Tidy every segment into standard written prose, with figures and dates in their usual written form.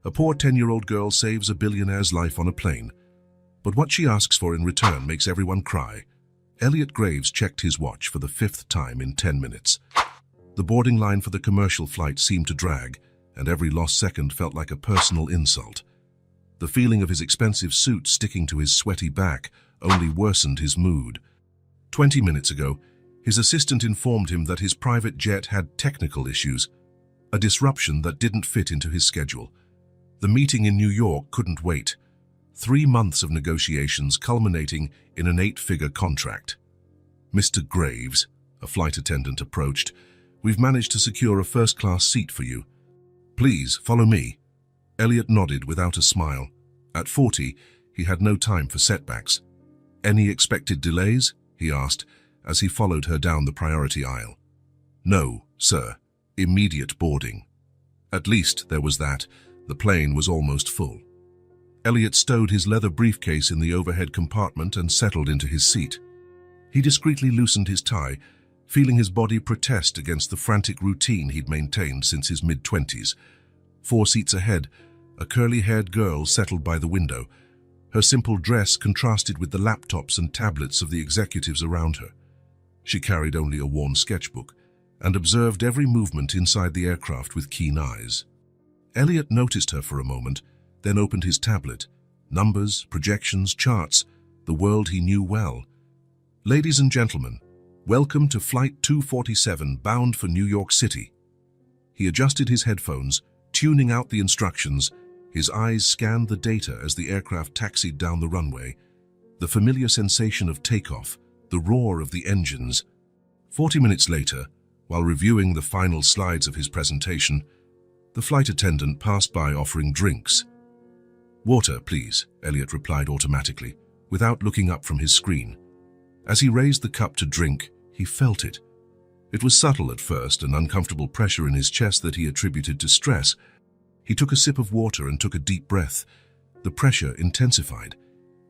A poor 10-year-old girl saves a billionaire's life on a plane, but what she asks for in return makes everyone cry. Elliot Graves checked his watch for the 5th time in 10 minutes. The boarding line for the commercial flight seemed to drag, and every lost second felt like a personal insult. The feeling of his expensive suit sticking to his sweaty back only worsened his mood. 20 minutes ago, his assistant informed him that his private jet had technical issues, a disruption that didn't fit into his schedule. The meeting in New York couldn't wait. 3 months of negotiations culminating in an 8-figure contract. "Mr. Graves," a flight attendant approached, "we've managed to secure a first-class seat for you. Please, follow me." Elliot nodded without a smile. At 40, he had no time for setbacks. "Any expected delays?" he asked, as he followed her down the priority aisle. "No, sir. Immediate boarding." At least there was that. The plane was almost full. Elliot stowed his leather briefcase in the overhead compartment and settled into his seat. He discreetly loosened his tie, feeling his body protest against the frantic routine he'd maintained since his mid-20s. 4 seats ahead, a curly-haired girl settled by the window. Her simple dress contrasted with the laptops and tablets of the executives around her. She carried only a worn sketchbook and observed every movement inside the aircraft with keen eyes. Elliot noticed her for a moment, then opened his tablet. Numbers, projections, charts, the world he knew well. "Ladies and gentlemen, welcome to Flight 247 bound for New York City." He adjusted his headphones, tuning out the instructions. His eyes scanned the data as the aircraft taxied down the runway. The familiar sensation of takeoff, the roar of the engines. 40 minutes later, while reviewing the final slides of his presentation, the flight attendant passed by offering drinks. "Water, please," Elliot replied automatically, without looking up from his screen. As he raised the cup to drink, he felt it. It was subtle at first, an uncomfortable pressure in his chest that he attributed to stress. He took a sip of water and took a deep breath. The pressure intensified.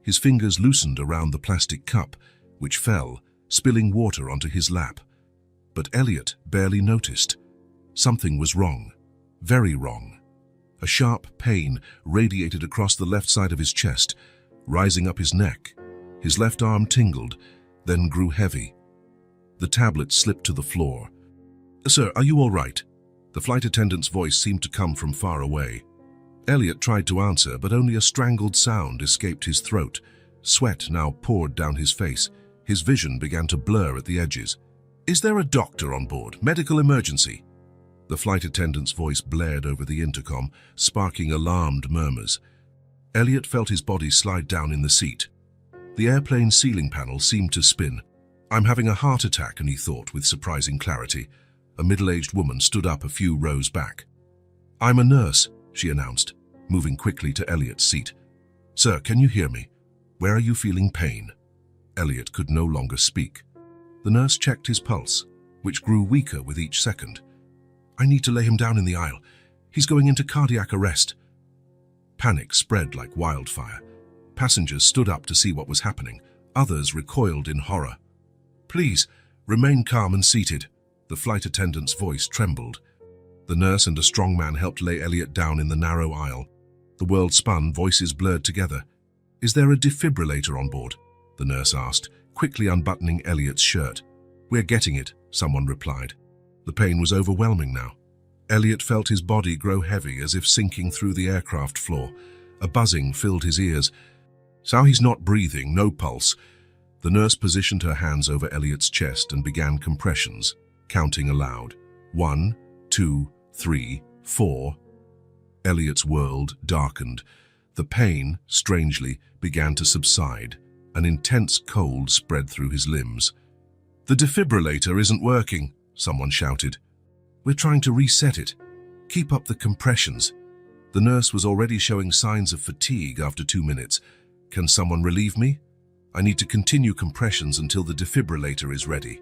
His fingers loosened around the plastic cup, which fell, spilling water onto his lap. But Elliot barely noticed. Something was wrong. Very wrong. A sharp pain radiated across the left side of his chest, rising up his neck. His left arm tingled, then grew heavy. The tablet slipped to the floor. "Sir, are you all right?" The flight attendant's voice seemed to come from far away. Elliot tried to answer, but only a strangled sound escaped his throat. Sweat now poured down his face. His vision began to blur at the edges. "Is there a doctor on board? Medical emergency?" The flight attendant's voice blared over the intercom, sparking alarmed murmurs. Elliot felt his body slide down in the seat. The airplane's ceiling panel seemed to spin. "I'm having a heart attack," and he thought with surprising clarity. A middle-aged woman stood up a few rows back. "I'm a nurse," she announced, moving quickly to Elliot's seat. "Sir, can you hear me? Where are you feeling pain?" Elliot could no longer speak. The nurse checked his pulse, which grew weaker with each second. "I need to lay him down in the aisle. He's going into cardiac arrest." Panic spread like wildfire. Passengers stood up to see what was happening. Others recoiled in horror. "Please, remain calm and seated." The flight attendant's voice trembled. The nurse and a strong man helped lay Elliot down in the narrow aisle. The world spun, voices blurred together. "Is there a defibrillator on board?" the nurse asked, quickly unbuttoning Elliot's shirt. "We're getting it," someone replied. The pain was overwhelming now. Elliot felt his body grow heavy as if sinking through the aircraft floor. A buzzing filled his ears. "So he's not breathing, no pulse." The nurse positioned her hands over Elliot's chest and began compressions, counting aloud. 1, 2, 3, 4. Elliot's world darkened. The pain, strangely, began to subside. An intense cold spread through his limbs. "The defibrillator isn't working," someone shouted. "We're trying to reset it. Keep up the compressions." The nurse was already showing signs of fatigue after 2 minutes. "Can someone relieve me? I need to continue compressions until the defibrillator is ready."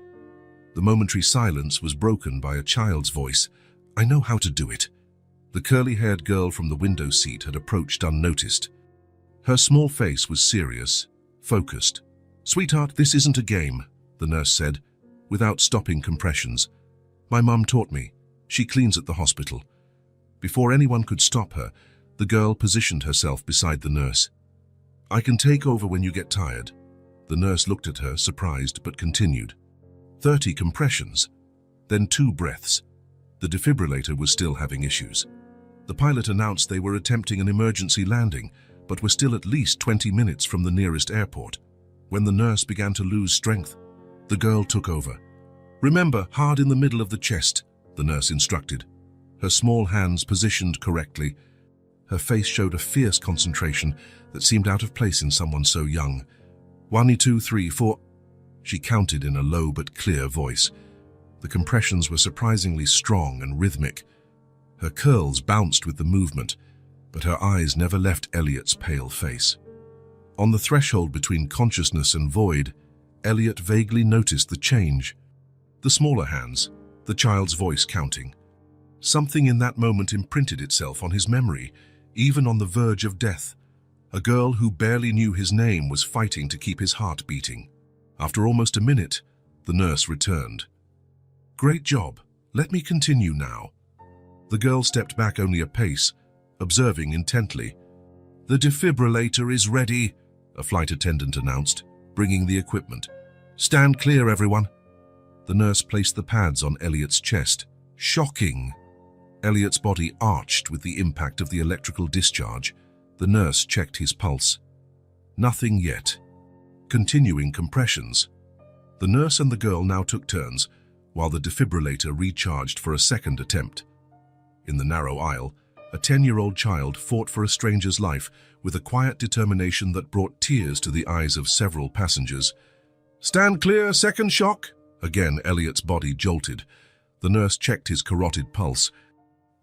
The momentary silence was broken by a child's voice. "I know how to do it." The curly-haired girl from the window seat had approached unnoticed. Her small face was serious, focused. "Sweetheart, this isn't a game," the nurse said, without stopping compressions. "My mum taught me. She cleans at the hospital." Before anyone could stop her, The girl positioned herself beside the nurse. "I can take over when you get tired." The nurse looked at her, surprised, but continued. 30 compressions, then 2 breaths. The defibrillator was still having issues. The pilot announced they were attempting an emergency landing, but were still at least 20 minutes from the nearest airport. When the nurse began to lose strength, the girl took over. "Remember, hard in the middle of the chest," the nurse instructed. Her small hands positioned correctly. Her face showed a fierce concentration that seemed out of place in someone so young. 1, 2, 3, 4. She counted in a low but clear voice. The compressions were surprisingly strong and rhythmic. Her curls bounced with the movement, but her eyes never left Elliot's pale face. On the threshold between consciousness and void, Elliot vaguely noticed the change. The smaller hands, the child's voice counting. Something in that moment imprinted itself on his memory, even on the verge of death. A girl who barely knew his name was fighting to keep his heart beating. After almost a minute, the nurse returned. "Great job. Let me continue now." The girl stepped back only a pace, observing intently. "The defibrillator is ready," a flight attendant announced, bringing the equipment. "Stand clear, everyone." The nurse placed the pads on Elliot's chest. Shocking. Elliot's body arched with the impact of the electrical discharge. The nurse checked his pulse. Nothing yet. Continuing compressions. The nurse and the girl now took turns, while the defibrillator recharged for a second attempt. In the narrow aisle, a 10-year-old child fought for a stranger's life with a quiet determination that brought tears to the eyes of several passengers. "Stand clear, second shock." Again, Elliot's body jolted. The nurse checked his carotid pulse.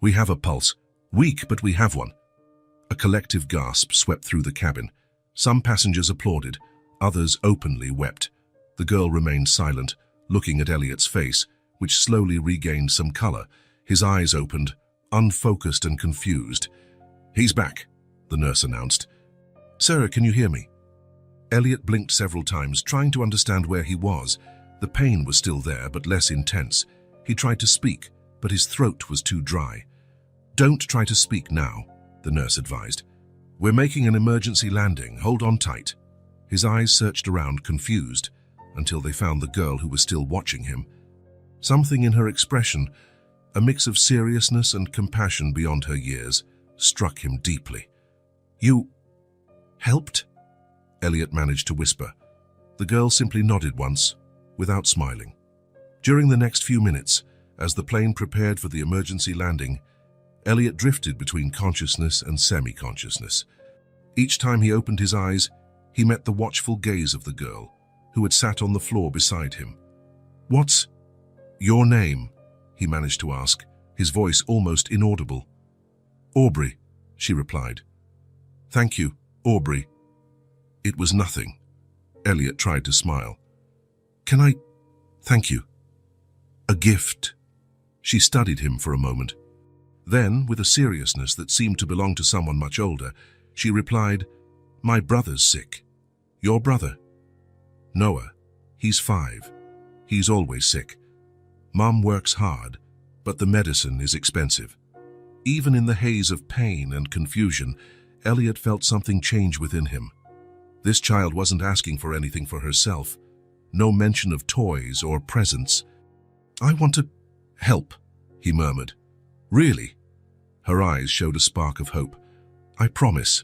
"We have a pulse. Weak, but we have one." A collective gasp swept through the cabin. Some passengers applauded, others openly wept. The girl remained silent, looking at Elliot's face, which slowly regained some color. His eyes opened, unfocused and confused. "He's back," the nurse announced. "Sarah, can you hear me?" Elliot blinked several times, trying to understand where he was. The pain was still there, but less intense. He tried to speak, but his throat was too dry. "Don't try to speak now," the nurse advised. "We're making an emergency landing. Hold on tight." His eyes searched around, confused, until they found the girl who was still watching him. Something in her expression, a mix of seriousness and compassion beyond her years, struck him deeply. "You helped?" Elliot managed to whisper. The girl simply nodded once, without smiling. During the next few minutes, as the plane prepared for the emergency landing, Elliot drifted between consciousness and semi-consciousness. Each time he opened his eyes, he met the watchful gaze of the girl, who had sat on the floor beside him. "What's your name?" he managed to ask, his voice almost inaudible. "Aubrey," she replied. "Thank you, Aubrey." It was nothing. Elliot tried to smile. "Can I thank you? A gift." She studied him for a moment. Then, with a seriousness that seemed to belong to someone much older, she replied, "My brother's sick." "Your brother?" "Noah. He's 5. He's always sick. Mom works hard, but the medicine is expensive." Even in the haze of pain and confusion, Elliot felt something change within him. This child wasn't asking for anything for herself. No mention of toys or presents. "I want to help," he murmured. "Really?" Her eyes showed a spark of hope. "I promise."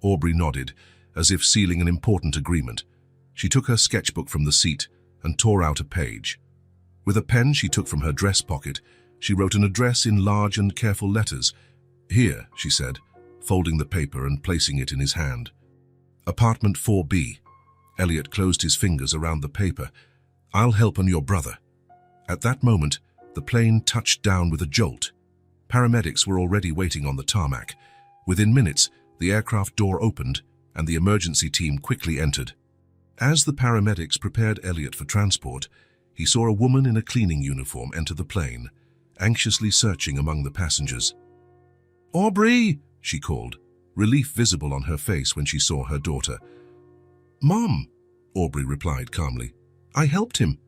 Aubrey nodded, as if sealing an important agreement. She took her sketchbook from the seat and tore out a page. With a pen she took from her dress pocket, she wrote an address in large and careful letters. "Here," she said, folding the paper and placing it in his hand. "Apartment 4B. Elliot closed his fingers around the paper. "I'll help on your brother." At that moment, the plane touched down with a jolt. Paramedics were already waiting on the tarmac. Within minutes, the aircraft door opened and the emergency team quickly entered. As the paramedics prepared Elliot for transport, he saw a woman in a cleaning uniform enter the plane, anxiously searching among the passengers. "Aubrey!" she called, relief visible on her face when she saw her daughter. "Mom," Aubrey replied calmly. "I helped him."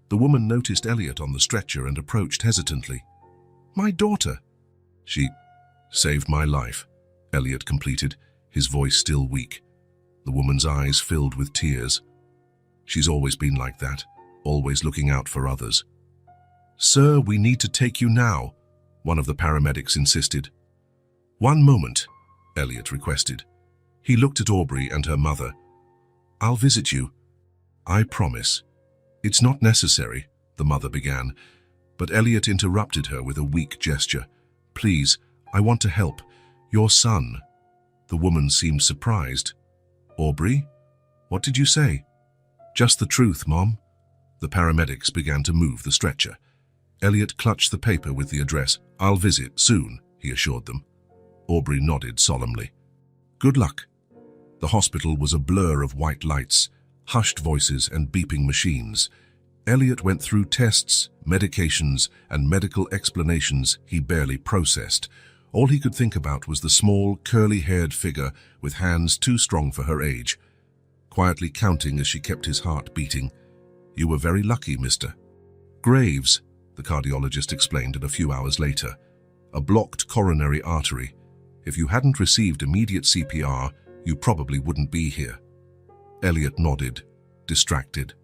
The woman noticed Elliot on the stretcher and approached hesitantly. "My daughter." "She saved my life," Elliot completed, his voice still weak. The woman's eyes filled with tears. She's always been like that, always looking out for others. "Sir, we need to take you now," one of the paramedics insisted. "One moment," Elliot requested. He looked at Aubrey and her mother. "I'll visit you. I promise." "It's not necessary," the mother began, but Elliot interrupted her with a weak gesture. "Please, I want to help. Your son." The woman seemed surprised. "Aubrey? What did you say?" "Just the truth, Mom." The paramedics began to move the stretcher. Elliot clutched the paper with the address. "I'll visit soon," he assured them. Aubrey nodded solemnly. "Good luck." The hospital was a blur of white lights, hushed voices and beeping machines. Elliot went through tests, medications, and medical explanations he barely processed. All he could think about was the small, curly-haired figure with hands too strong for her age, quietly counting as she kept his heart beating. "You were very lucky, Mr. Graves," the cardiologist explained a few hours later. "A blocked coronary artery. If you hadn't received immediate CPR, you probably wouldn't be here." Elliot nodded, distracted.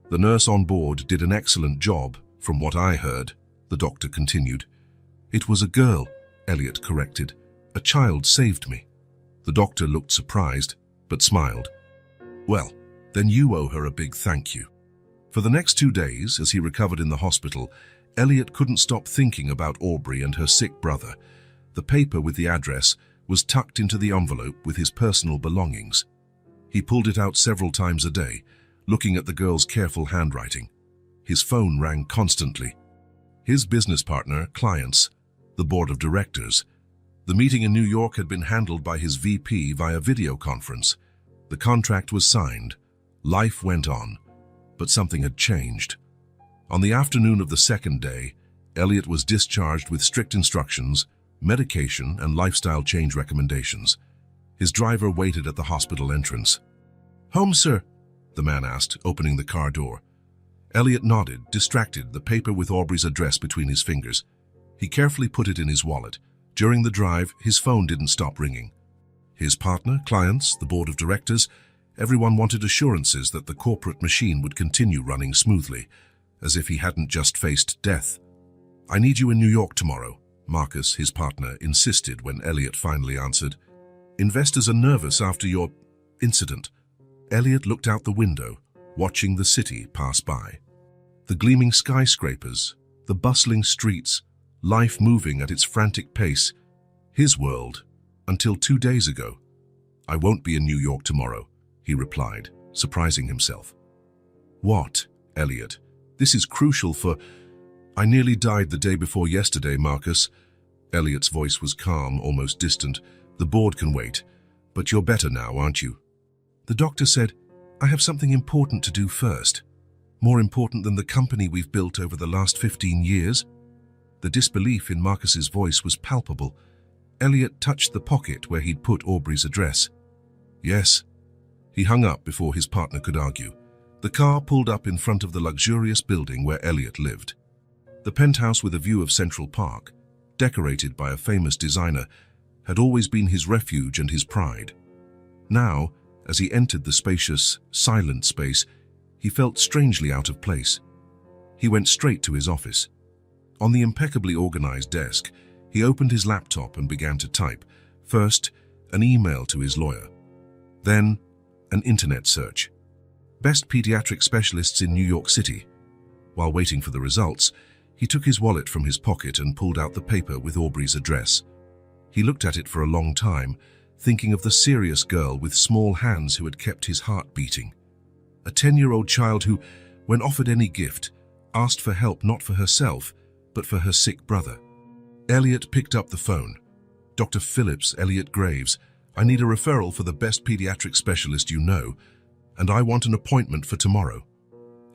"The nurse on board did an excellent job, from what I heard," the doctor continued. "It was a girl," Elliot corrected. "A child saved me." The doctor looked surprised, but smiled. "Well, then you owe her a big thank you." For the next 2 days, as he recovered in the hospital, Elliot couldn't stop thinking about Aubrey and her sick brother. The paper with the address was tucked into the envelope with his personal belongings. He pulled it out several times a day, looking at the girl's careful handwriting. His phone rang constantly. His business partner, clients, the board of directors. The meeting in New York had been handled by his VP via video conference. The contract was signed. Life went on. But something had changed. On the afternoon of the second day, Elliot was discharged with strict instructions, medication, and lifestyle change recommendations. His driver waited at the hospital entrance. "Home, sir?" the man asked, opening the car door. Elliot nodded, distracted, the paper with Aubrey's address between his fingers. He carefully put it in his wallet. During the drive, his phone didn't stop ringing. His partner, clients, the board of directors, everyone wanted assurances that the corporate machine would continue running smoothly, as if he hadn't just faced death. "I need you in New York tomorrow," Marcus, his partner, insisted when Elliot finally answered. "Investors are nervous after your incident." Elliot looked out the window, watching the city pass by. The gleaming skyscrapers, the bustling streets, life moving at its frantic pace. His world, until 2 days ago. "I won't be in New York tomorrow," he replied, surprising himself. "What, Elliot? This is crucial for—" "I nearly died the day before yesterday, Marcus." Elliot's voice was calm, almost distant. "The board can wait. But you're better now, aren't you?" The doctor said, "I have something important to do first. More important than the company we've built over the last 15 years. The disbelief in Marcus's voice was palpable. Elliot touched the pocket where he'd put Aubrey's address. "Yes." He hung up before his partner could argue. The car pulled up in front of the luxurious building where Elliot lived. The penthouse with a view of Central Park, decorated by a famous designer, had always been his refuge and his pride. Now, as he entered the spacious, silent space, he felt strangely out of place. He went straight to his office. On the impeccably organized desk, he opened his laptop and began to type. First, an email to his lawyer. Then, an internet search. Best pediatric specialists in New York City. While waiting for the results, he took his wallet from his pocket and pulled out the paper with Aubrey's address. He looked at it for a long time, thinking of the serious girl with small hands who had kept his heart beating. A 10-year-old child who, when offered any gift, asked for help not for herself, but for her sick brother. Elliot picked up the phone. "Dr. Phillips, Elliot Graves, I need a referral for the best pediatric specialist you know, and I want an appointment for tomorrow."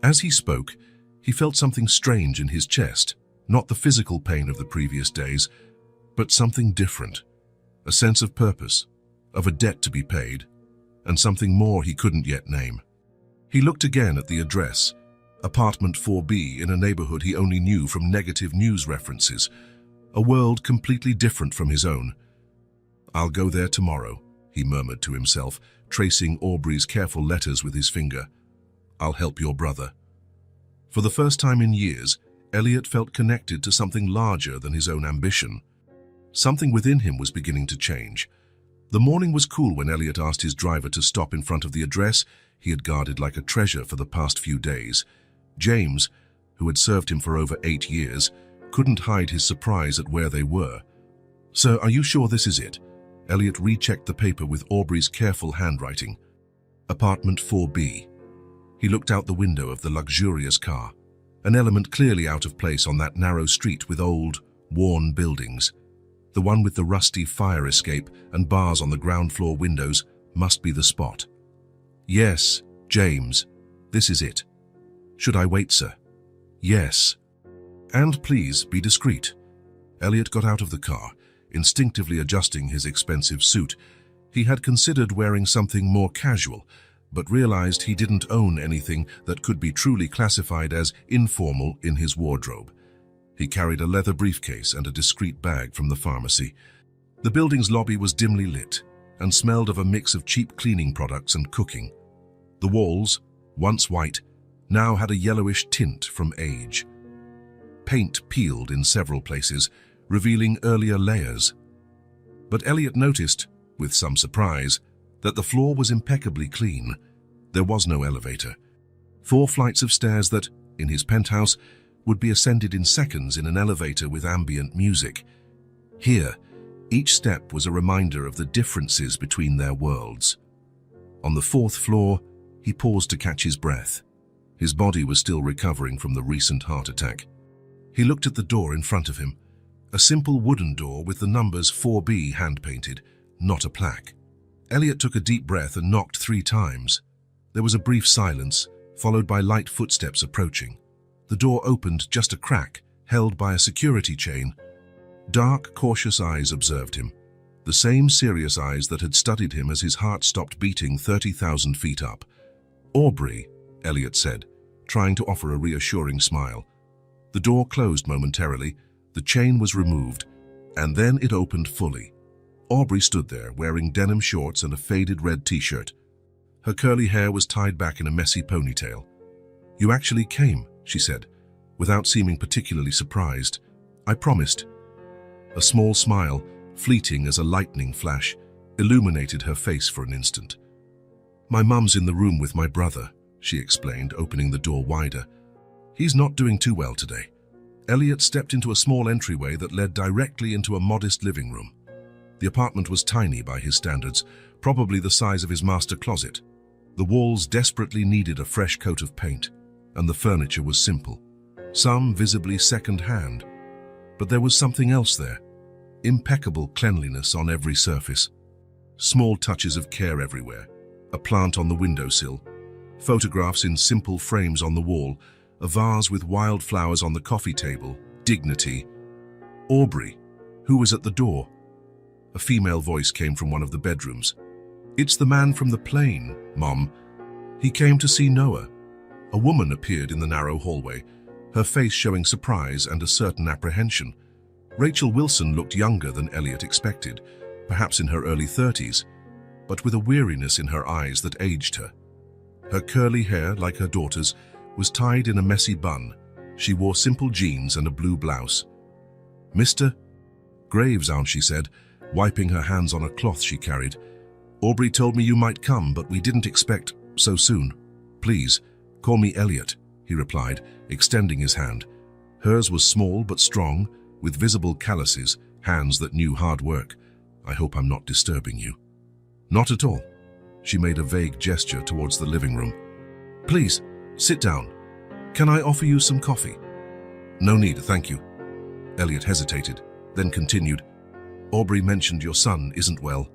As he spoke, he felt something strange in his chest, not the physical pain of the previous days, but something different. A sense of purpose, of a debt to be paid, and something more he couldn't yet name. He looked again at the address, apartment 4B in a neighborhood he only knew from negative news references, a world completely different from his own. "I'll go there tomorrow," he murmured to himself, tracing Aubrey's careful letters with his finger. "I'll help your brother." For the first time in years, Elliot felt connected to something larger than his own ambition. Something within him was beginning to change. The morning was cool when Elliot asked his driver to stop in front of the address he had guarded like a treasure for the past few days. James, who had served him for over 8 years, couldn't hide his surprise at where they were. "Sir, are you sure this is it?" Elliot rechecked the paper with Aubrey's careful handwriting. "Apartment 4B. He looked out the window of the luxurious car, an element clearly out of place on that narrow street with old, worn buildings. The one with the rusty fire escape and bars on the ground floor windows must be the spot. "Yes, James, this is it." "Should I wait, sir?" "Yes. And please be discreet." Elliot got out of the car, instinctively adjusting his expensive suit. He had considered wearing something more casual, but realized he didn't own anything that could be truly classified as informal in his wardrobe. He carried a leather briefcase and a discreet bag from the pharmacy. The building's lobby was dimly lit and smelled of a mix of cheap cleaning products and cooking. The walls, once white, now had a yellowish tint from age. Paint peeled in several places, revealing earlier layers. But Elliot noticed, with some surprise, that the floor was impeccably clean. There was no elevator. 4 flights of stairs that, in his penthouse, would be ascended in seconds in an elevator with ambient music. Here, each step was a reminder of the differences between their worlds. On the 4th floor, he paused to catch his breath. His body was still recovering from the recent heart attack. He looked at the door in front of him, a simple wooden door with the numbers 4B hand-painted, not a plaque. Elliot took a deep breath and knocked 3 times. There was a brief silence, followed by light footsteps approaching. The door opened just a crack, held by a security chain. Dark, cautious eyes observed him, the same serious eyes that had studied him as his heart stopped beating 30,000 feet up. "Aubrey," Elliot said, trying to offer a reassuring smile. The door closed momentarily, the chain was removed, and then it opened fully. Aubrey stood there, wearing denim shorts and a faded red t-shirt. Her curly hair was tied back in a messy ponytail. "You actually came," she said, without seeming particularly surprised. "I promised." A small smile, fleeting as a lightning flash, illuminated her face for an instant. "My mum's in the room with my brother," she explained, opening the door wider. "He's not doing too well today." Elliot stepped into a small entryway that led directly into a modest living room. The apartment was tiny by his standards, probably the size of his master closet. The walls desperately needed a fresh coat of paint, and the furniture was simple, some visibly second-hand. But there was something else there, impeccable cleanliness on every surface. Small touches of care everywhere, a plant on the windowsill, photographs in simple frames on the wall, a vase with wildflowers on the coffee table, dignity. "Aubrey, who was at the door?" A female voice came from one of the bedrooms. "It's the man from the plane, Mom. He came to see Noah." A woman appeared in the narrow hallway, her face showing surprise and a certain apprehension. Rachel Wilson looked younger than Elliot expected, perhaps in her early 30s, but with a weariness in her eyes that aged her. Her curly hair, like her daughter's, was tied in a messy bun. She wore simple jeans and a blue blouse. "Mr. Graves, Aunt," she said, wiping her hands on a cloth she carried. "Aubrey told me you might come, but we didn't expect so soon. Please, call me Elliot," he replied, extending his hand. Hers was small but strong, with visible calluses, hands that knew hard work. "I hope I'm not disturbing you." "Not at all." She made a vague gesture towards the living room. "Please, sit down. Can I offer you some coffee?" "No need, thank you." Elliot hesitated, then continued. "Aubrey mentioned your son isn't well."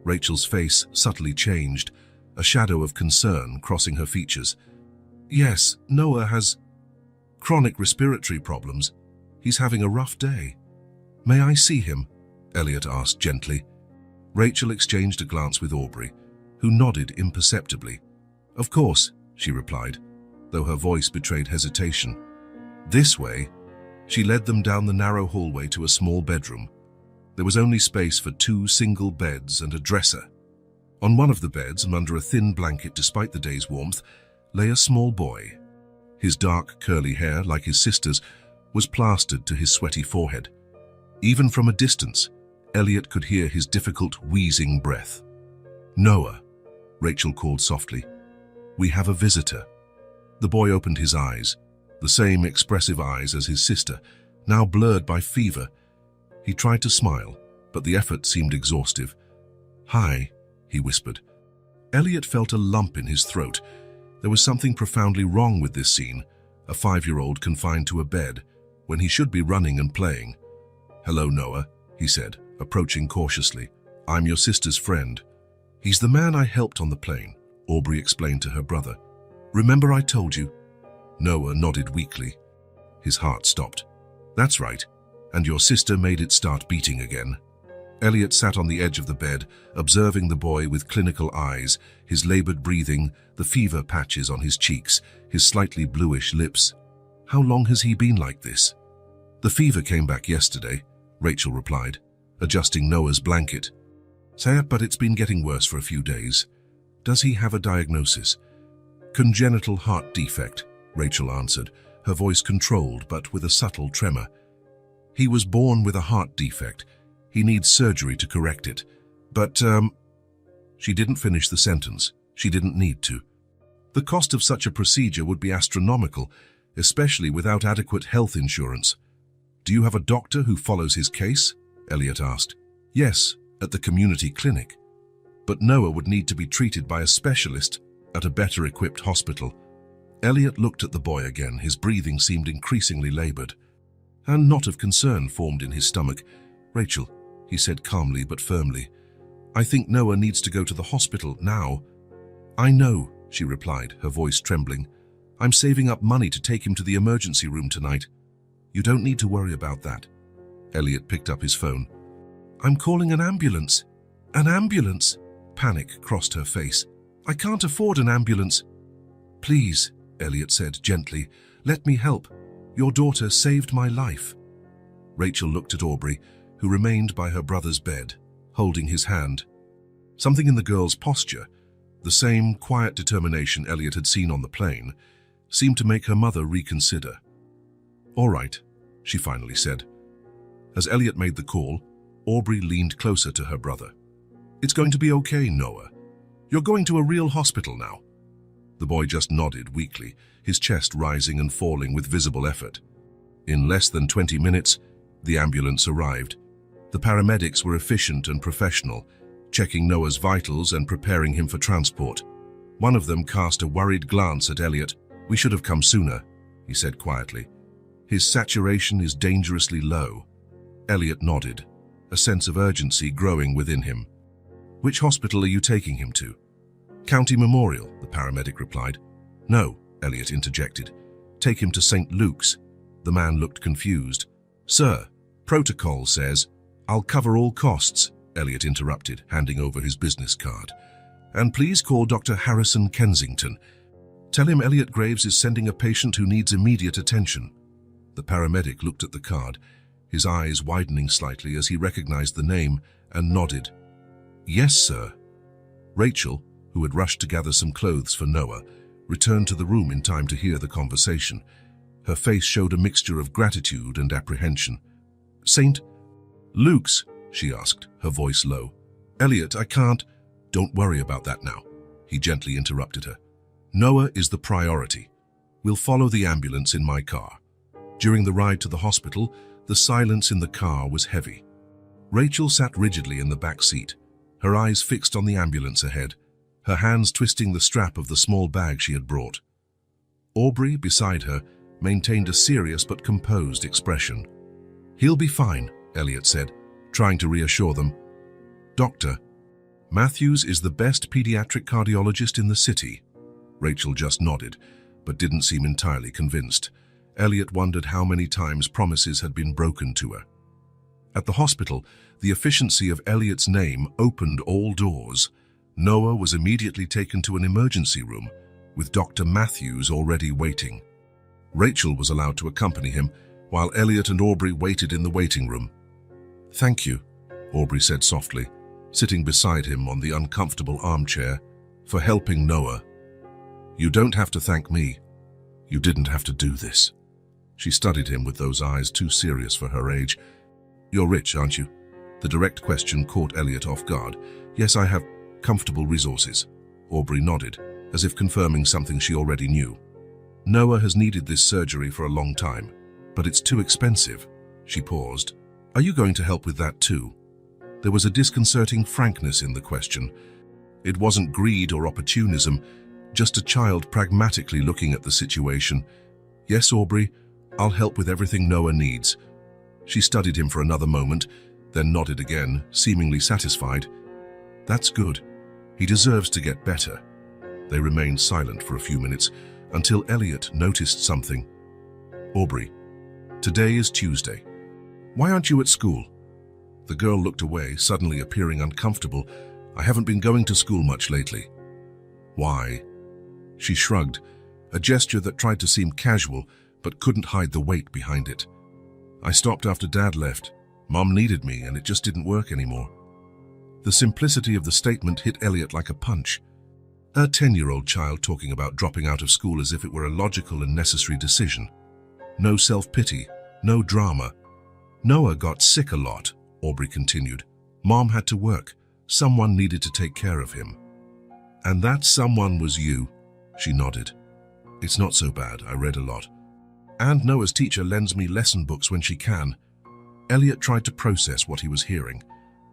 Rachel's face subtly changed, a shadow of concern crossing her features. "Yes, Noah has chronic respiratory problems. He's having a rough day." "May I see him?" Elliot asked gently. Rachel exchanged a glance with Aubrey, who nodded imperceptibly. "Of course," she replied, though her voice betrayed hesitation. "This way." She led them down the narrow hallway to a small bedroom. There was only space for 2 single beds and a dresser. On one of the beds, and under a thin blanket despite the day's warmth, lay a small boy. His dark, curly hair, like his sister's, was plastered to his sweaty forehead. Even from a distance, Elliot could hear his difficult, wheezing breath. "Noah," Rachel called softly. "We have a visitor." The boy opened his eyes, the same expressive eyes as his sister, now blurred by fever. He tried to smile, but the effort seemed exhaustive. "Hi," he whispered. Elliot felt a lump in his throat. There was something profoundly wrong with this scene, a 5-year-old confined to a bed, when he should be running and playing. "Hello, Noah," he said, approaching cautiously. "I'm your sister's friend." "He's the man I helped on the plane," Aubrey explained to her brother. "Remember I told you?" Noah nodded weakly. His heart stopped. "That's right. And your sister made it start beating again." Elliot sat on the edge of the bed, observing the boy with clinical eyes, his labored breathing, the fever patches on his cheeks, his slightly bluish lips. "How long has he been like this?" "The fever came back yesterday," Rachel replied, adjusting Noah's blanket. "But it's been getting worse for a few days. Does he have a diagnosis?" "Congenital heart defect," Rachel answered, her voice controlled but with a subtle tremor. "He was born with a heart defect. He needs surgery to correct it. But, She didn't finish the sentence. She didn't need to. The cost of such a procedure would be astronomical, especially without adequate health insurance. "Do you have a doctor who follows his case?" Elliot asked. "Yes, at the community clinic. But Noah would need to be treated by a specialist at a better-equipped hospital." Elliot looked at the boy again. His breathing seemed increasingly labored. A knot of concern formed in his stomach. "Rachel," he said calmly but firmly, "I think Noah needs to go to the hospital now." "I know," she replied, her voice trembling. "I'm saving up money to take him to the emergency room tonight." "You don't need to worry about that." Elliot picked up his phone. "I'm calling an ambulance." "An ambulance?" Panic crossed her face. "I can't afford an ambulance." "Please," Elliot said gently, "let me help. Your daughter saved my life." Rachel looked at Aubrey, who remained by her brother's bed, holding his hand. Something in the girl's posture, the same quiet determination Elliot had seen on the plane, seemed to make her mother reconsider. "All right," she finally said. As Elliot made the call, Aubrey leaned closer to her brother. "It's going to be okay, Noah. You're going to a real hospital now." The boy just nodded weakly, his chest rising and falling with visible effort. In less than 20 minutes, the ambulance arrived. The paramedics were efficient and professional, checking Noah's vitals and preparing him for transport. One of them cast a worried glance at Elliot. "We should have come sooner," he said quietly. "His saturation is dangerously low." Elliot nodded, a sense of urgency growing within him. "Which hospital are you taking him to?" "County Memorial," the paramedic replied. "No," Elliot interjected. "Take him to St. Luke's." The man looked confused. "Sir, protocol says—" "I'll cover all costs," Elliot interrupted, handing over his business card. "And please call Dr. Harrison Kensington. Tell him Elliot Graves is sending a patient who needs immediate attention." The paramedic looked at the card, his eyes widening slightly as he recognized the name, and nodded. "Yes, sir." Rachel, who had rushed to gather some clothes for Noah, returned to the room in time to hear the conversation. Her face showed a mixture of gratitude and apprehension. "St. Luke's?" she asked, her voice low. "Elliot, I can't—" "Don't worry about that now," he gently interrupted her. "Noah is the priority. We'll follow the ambulance in my car." During the ride to the hospital, the silence in the car was heavy. Rachel sat rigidly in the back seat, her eyes fixed on the ambulance ahead, her hands twisting the strap of the small bag she had brought. Aubrey, beside her, maintained a serious but composed expression. "He'll be fine," Elliot said, trying to reassure them. "Doctor, Matthews is the best pediatric cardiologist in the city." Rachel just nodded, but didn't seem entirely convinced. Elliot wondered how many times promises had been broken to her. At the hospital, the efficiency of Elliot's name opened all doors. Noah was immediately taken to an emergency room, with Dr. Matthews already waiting. Rachel was allowed to accompany him, while Elliot and Aubrey waited in the waiting room. "Thank you," Aubrey said softly, sitting beside him on the uncomfortable armchair, "for helping Noah. You don't have to thank me. You didn't have to do this." She studied him with those eyes too serious for her age. "You're rich, aren't you?" The direct question caught Elliot off guard. "Yes, I have comfortable resources." Aubrey nodded, as if confirming something she already knew. "Noah has needed this surgery for a long time, but it's too expensive." She paused. "Are you going to help with that too?" There was a disconcerting frankness in the question. It wasn't greed or opportunism, just a child pragmatically looking at the situation. "Yes, Aubrey, I'll help with everything Noah needs." She studied him for another moment, then nodded again, seemingly satisfied. "That's good. He deserves to get better." They remained silent for a few minutes, until Elliot noticed something. "Aubrey, today is Tuesday. Why aren't you at school?" The girl looked away, suddenly appearing uncomfortable. "I haven't been going to school much lately." "Why?" She shrugged, a gesture that tried to seem casual, but couldn't hide the weight behind it. "I stopped after Dad left. Mom needed me, and it just didn't work anymore." The simplicity of the statement hit Elliot like a punch. A 10-year-old child talking about dropping out of school as if it were a logical and necessary decision. No self-pity, no drama. "Noah got sick a lot," Aubrey continued. "Mom had to work. Someone needed to take care of him." "And that someone was you," she nodded. "It's not so bad, I read a lot. And Noah's teacher lends me lesson books when she can." Elliot tried to process what he was hearing.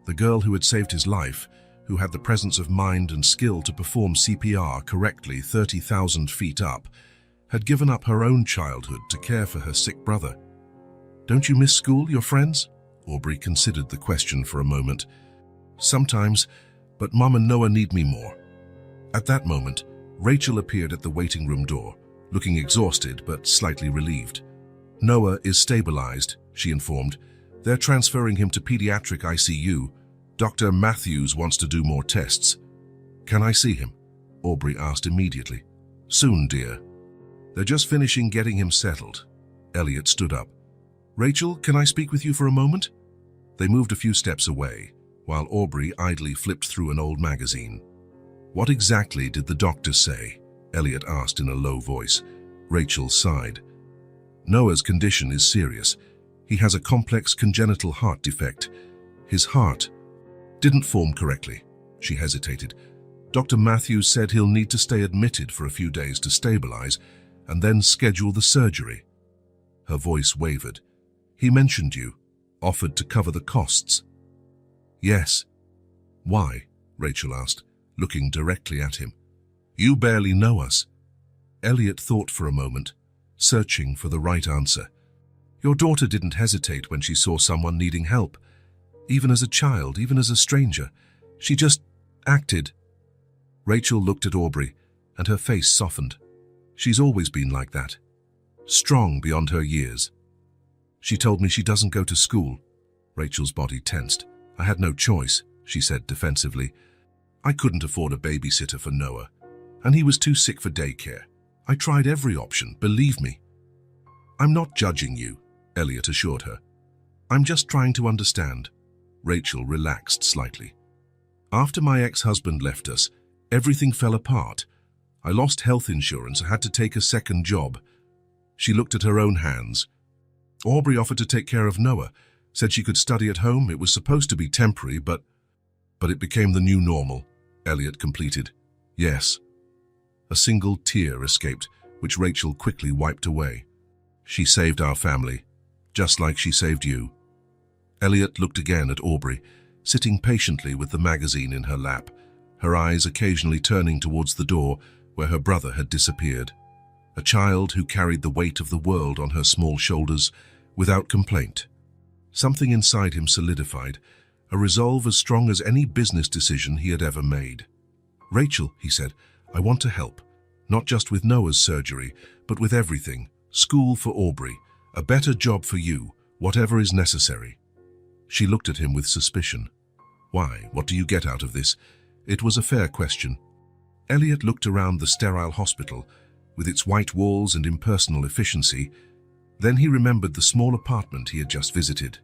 The girl who had saved his life, who had the presence of mind and skill to perform CPR correctly 30,000 feet up, had given up her own childhood to care for her sick brother. "Don't you miss school, your friends?" Aubrey considered the question for a moment. "Sometimes, but Mom and Noah need me more." At that moment, Rachel appeared at the waiting room door, looking exhausted but slightly relieved. "Noah is stabilized," she informed. "They're transferring him to pediatric ICU. Dr. Matthews wants to do more tests." "Can I see him?" Aubrey asked immediately. "Soon, dear. They're just finishing getting him settled." Elliot stood up. "Rachel, can I speak with you for a moment?" They moved a few steps away, while Aubrey idly flipped through an old magazine. "What exactly did the doctor say?" Elliot asked in a low voice. Rachel sighed. "Noah's condition is serious. He has a complex congenital heart defect. His heart didn't form correctly." She hesitated. "Dr. Matthews said he'll need to stay admitted for a few days to stabilize, and then schedule the surgery." Her voice wavered. "He mentioned you, offered to cover the costs." "Yes." "Why?" Rachel asked, looking directly at him. "You barely know us." Elliot thought for a moment, searching for the right answer. "Your daughter didn't hesitate when she saw someone needing help. Even as a child, even as a stranger. She just acted." Rachel looked at Aubrey, and her face softened. "She's always been like that. Strong beyond her years." "She told me she doesn't go to school." Rachel's body tensed. "I had no choice," she said defensively. "I couldn't afford a babysitter for Noah, and he was too sick for daycare. I tried every option, believe me." "I'm not judging you," Elliot assured her. "I'm just trying to understand." Rachel relaxed slightly. "After my ex-husband left us, everything fell apart. I lost health insurance and had to take a second job." She looked at her own hands. "Aubrey offered to take care of Noah, said she could study at home. It was supposed to be temporary, but it became the new normal," Elliot completed. "Yes." A single tear escaped, which Rachel quickly wiped away. "She saved our family, just like she saved you." Elliot looked again at Aubrey, sitting patiently with the magazine in her lap, her eyes occasionally turning towards the door where her brother had disappeared. A child who carried the weight of the world on her small shoulders without complaint. Something inside him solidified, a resolve as strong as any business decision he had ever made. "Rachel," he said, "I want to help, not just with Noah's surgery, but with everything. School for Aubrey, a better job for you, whatever is necessary." She looked at him with suspicion. "Why? What do you get out of this?" It was a fair question. Elliot looked around the sterile hospital, with its white walls and impersonal efficiency. Then he remembered the small apartment he had just visited,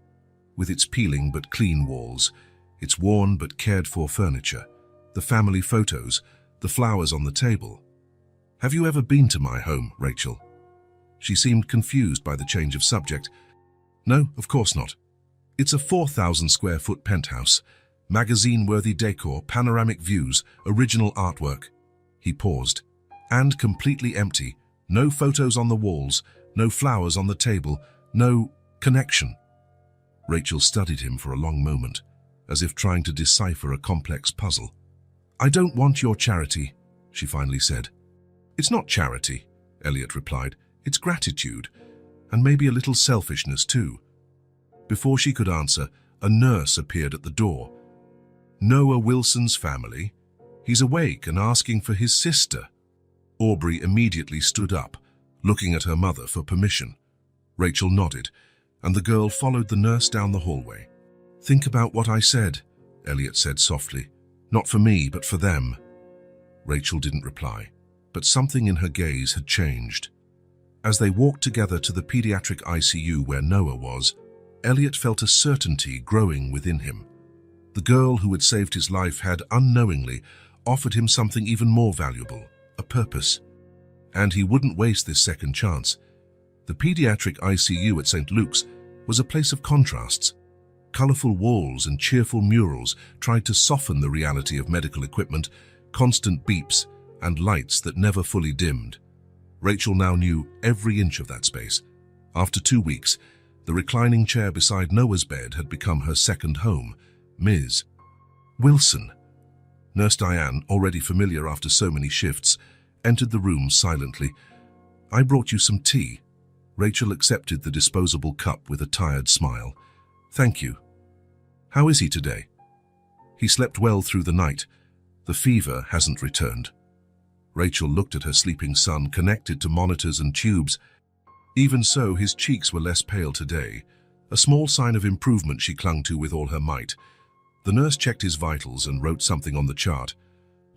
with its peeling but clean walls, its worn but cared-for furniture, the family photos, the flowers on the table. "Have you ever been to my home, Rachel?" She seemed confused by the change of subject. "No, of course not. It's a 4,000-square-foot penthouse, magazine-worthy decor, panoramic views, original artwork." He paused. "And completely empty. No photos on the walls, no flowers on the table, no connection." Rachel studied him for a long moment, as if trying to decipher a complex puzzle. "I don't want your charity," she finally said. "It's not charity," Elliot replied. "It's gratitude, and maybe a little selfishness too." Before she could answer, a nurse appeared at the door. "Noah Wilson's family? He's awake and asking for his sister." Aubrey immediately stood up, looking at her mother for permission. Rachel nodded, and the girl followed the nurse down the hallway. "Think about what I said," Elliot said softly. "Not for me, but for them." Rachel didn't reply, but something in her gaze had changed. As they walked together to the pediatric ICU where Noah was, Elliot felt a certainty growing within him. The girl who had saved his life had, unknowingly, offered him something even more valuable, a purpose. And he wouldn't waste this second chance. The pediatric ICU at St. Luke's was a place of contrasts. Colorful walls and cheerful murals tried to soften the reality of medical equipment, constant beeps, and lights that never fully dimmed. Rachel now knew every inch of that space. After 2 weeks, the reclining chair beside Noah's bed had become her second home. Ms. Wilson. Nurse Diane, already familiar after so many shifts, entered the room silently. "I brought you some tea." Rachel accepted the disposable cup with a tired smile. "Thank you. How is he today?" "He slept well through the night. The fever hasn't returned." Rachel looked at her sleeping son, connected to monitors and tubes. Even so, his cheeks were less pale today, a small sign of improvement she clung to with all her might. The nurse checked his vitals and wrote something on the chart.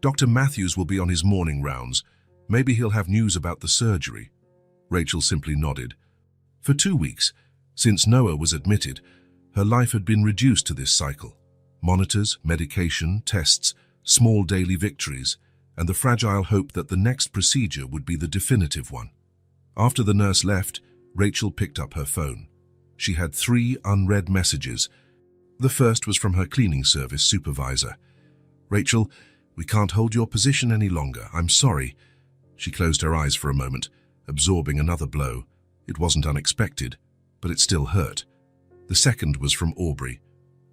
"Dr. Matthews will be on his morning rounds. Maybe he'll have news about the surgery." Rachel simply nodded. For 2 weeks, since Noah was admitted, her life had been reduced to this cycle. Monitors, medication, tests, small daily victories, and the fragile hope that the next procedure would be the definitive one. After the nurse left, Rachel picked up her phone. She had 3 unread messages. The first was from her cleaning service supervisor. "Rachel, we can't hold your position any longer. I'm sorry." She closed her eyes for a moment, absorbing another blow. It wasn't unexpected, but it still hurt. The second was from Aubrey.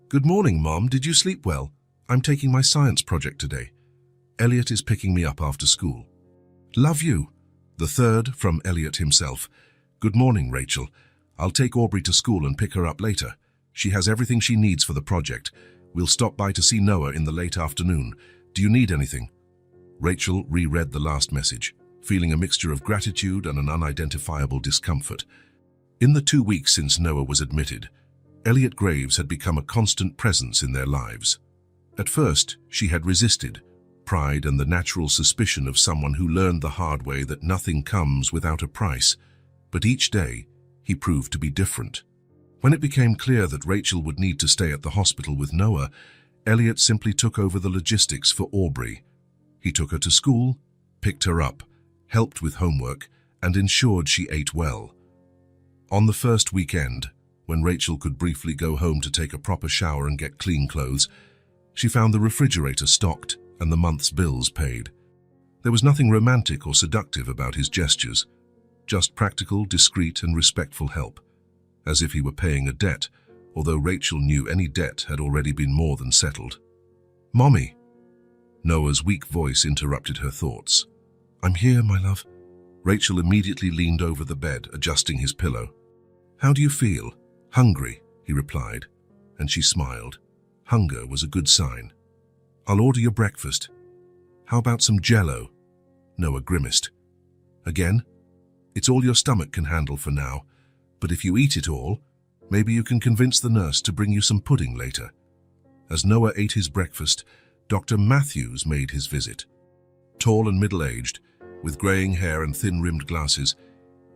"Good morning, Mom. Did you sleep well? I'm taking my science project today. Elliot is picking me up after school. Love you." The third from Elliot himself. "Good morning, Rachel. I'll take Aubrey to school and pick her up later. She has everything she needs for the project. We'll stop by to see Noah in the late afternoon. Do you need anything?" Rachel reread the last message, feeling a mixture of gratitude and an unidentifiable discomfort. In the 2 weeks since Noah was admitted, Elliot Graves had become a constant presence in their lives. At first, she had resisted, pride and the natural suspicion of someone who learned the hard way that nothing comes without a price. But each day, he proved to be different. When it became clear that Rachel would need to stay at the hospital with Noah, Elliot simply took over the logistics for Aubrey. He took her to school, picked her up, helped with homework, and ensured she ate well. On the first weekend, when Rachel could briefly go home to take a proper shower and get clean clothes, she found the refrigerator stocked and the month's bills paid. There was nothing romantic or seductive about his gestures, just practical, discreet, and respectful help, as if he were paying a debt, although Rachel knew any debt had already been more than settled. "Mommy." Noah's weak voice interrupted her thoughts. "I'm here, my love." Rachel immediately leaned over the bed, adjusting his pillow. "How do you feel?" "Hungry," he replied, and she smiled. Hunger was a good sign. "I'll order your breakfast." "How about some Jell-O?" Noah grimaced. "Again? It's all your stomach can handle for now, but if you eat it all, maybe you can convince the nurse to bring you some pudding later." As Noah ate his breakfast, Dr. Matthews made his visit. Tall and middle-aged, with graying hair and thin-rimmed glasses,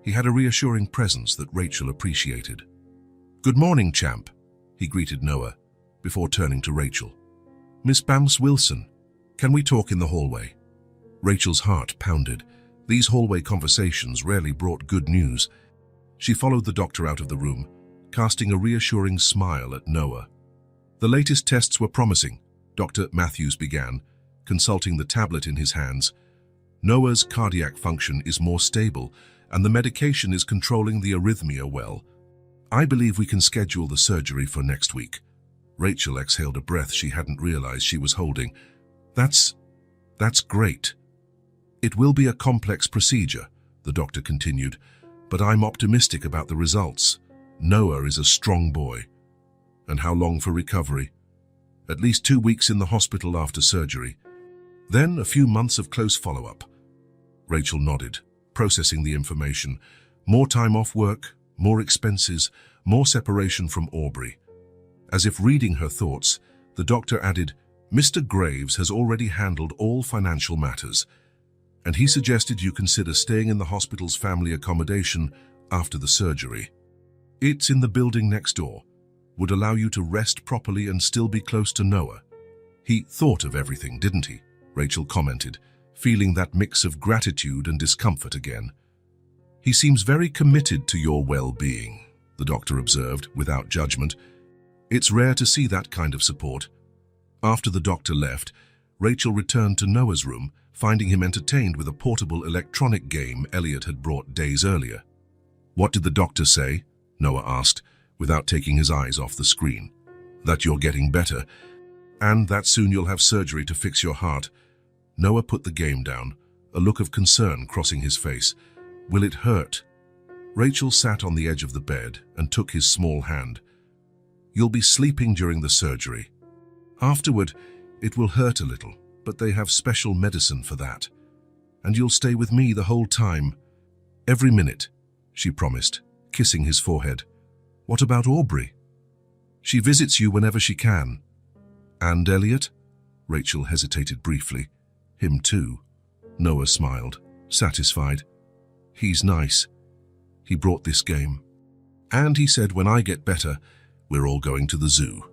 he had a reassuring presence that Rachel appreciated. "Good morning, champ," he greeted Noah. before turning to Rachel. "Miss Bams Wilson, can we talk in the hallway?" Rachel's heart pounded. These hallway conversations rarely brought good news. She followed the doctor out of the room, casting a reassuring smile at Noah. "The latest tests were promising," Dr. Matthews began, consulting the tablet in his hands. "Noah's cardiac function is more stable, and the medication is controlling the arrhythmia well. I believe we can schedule the surgery for next week." Rachel exhaled a breath she hadn't realized she was holding. That's great. "It will be a complex procedure," the doctor continued, "but I'm optimistic about the results. Noah is a strong boy." "And how long for recovery?" "At least 2 weeks in the hospital after surgery. Then a few months of close follow-up." Rachel nodded, processing the information. More time off work, more expenses, more separation from Aubrey. As if reading her thoughts, the doctor added, "Mr. Graves has already handled all financial matters, and he suggested you consider staying in the hospital's family accommodation after the surgery. It's in the building next door, would allow you to rest properly and still be close to Noah." "He thought of everything, didn't he?" Rachel commented, feeling that mix of gratitude and discomfort again. "He seems very committed to your well-being," the doctor observed, without judgment. "It's rare to see that kind of support." After the doctor left, Rachel returned to Noah's room, finding him entertained with a portable electronic game Elliot had brought days earlier. "What did the doctor say?" Noah asked, without taking his eyes off the screen. "That you're getting better, and that soon you'll have surgery to fix your heart." Noah put the game down, a look of concern crossing his face. "Will it hurt?" Rachel sat on the edge of the bed and took his small hand. "You'll be sleeping during the surgery. Afterward, it will hurt a little, but they have special medicine for that. And you'll stay with me the whole time. Every minute," she promised, kissing his forehead. "What about Aubrey?" "She visits you whenever she can." "And Elliot?" Rachel hesitated briefly. "Him too." Noah smiled, satisfied. "He's nice. He brought this game. And he said when I get better, we're all going to the zoo."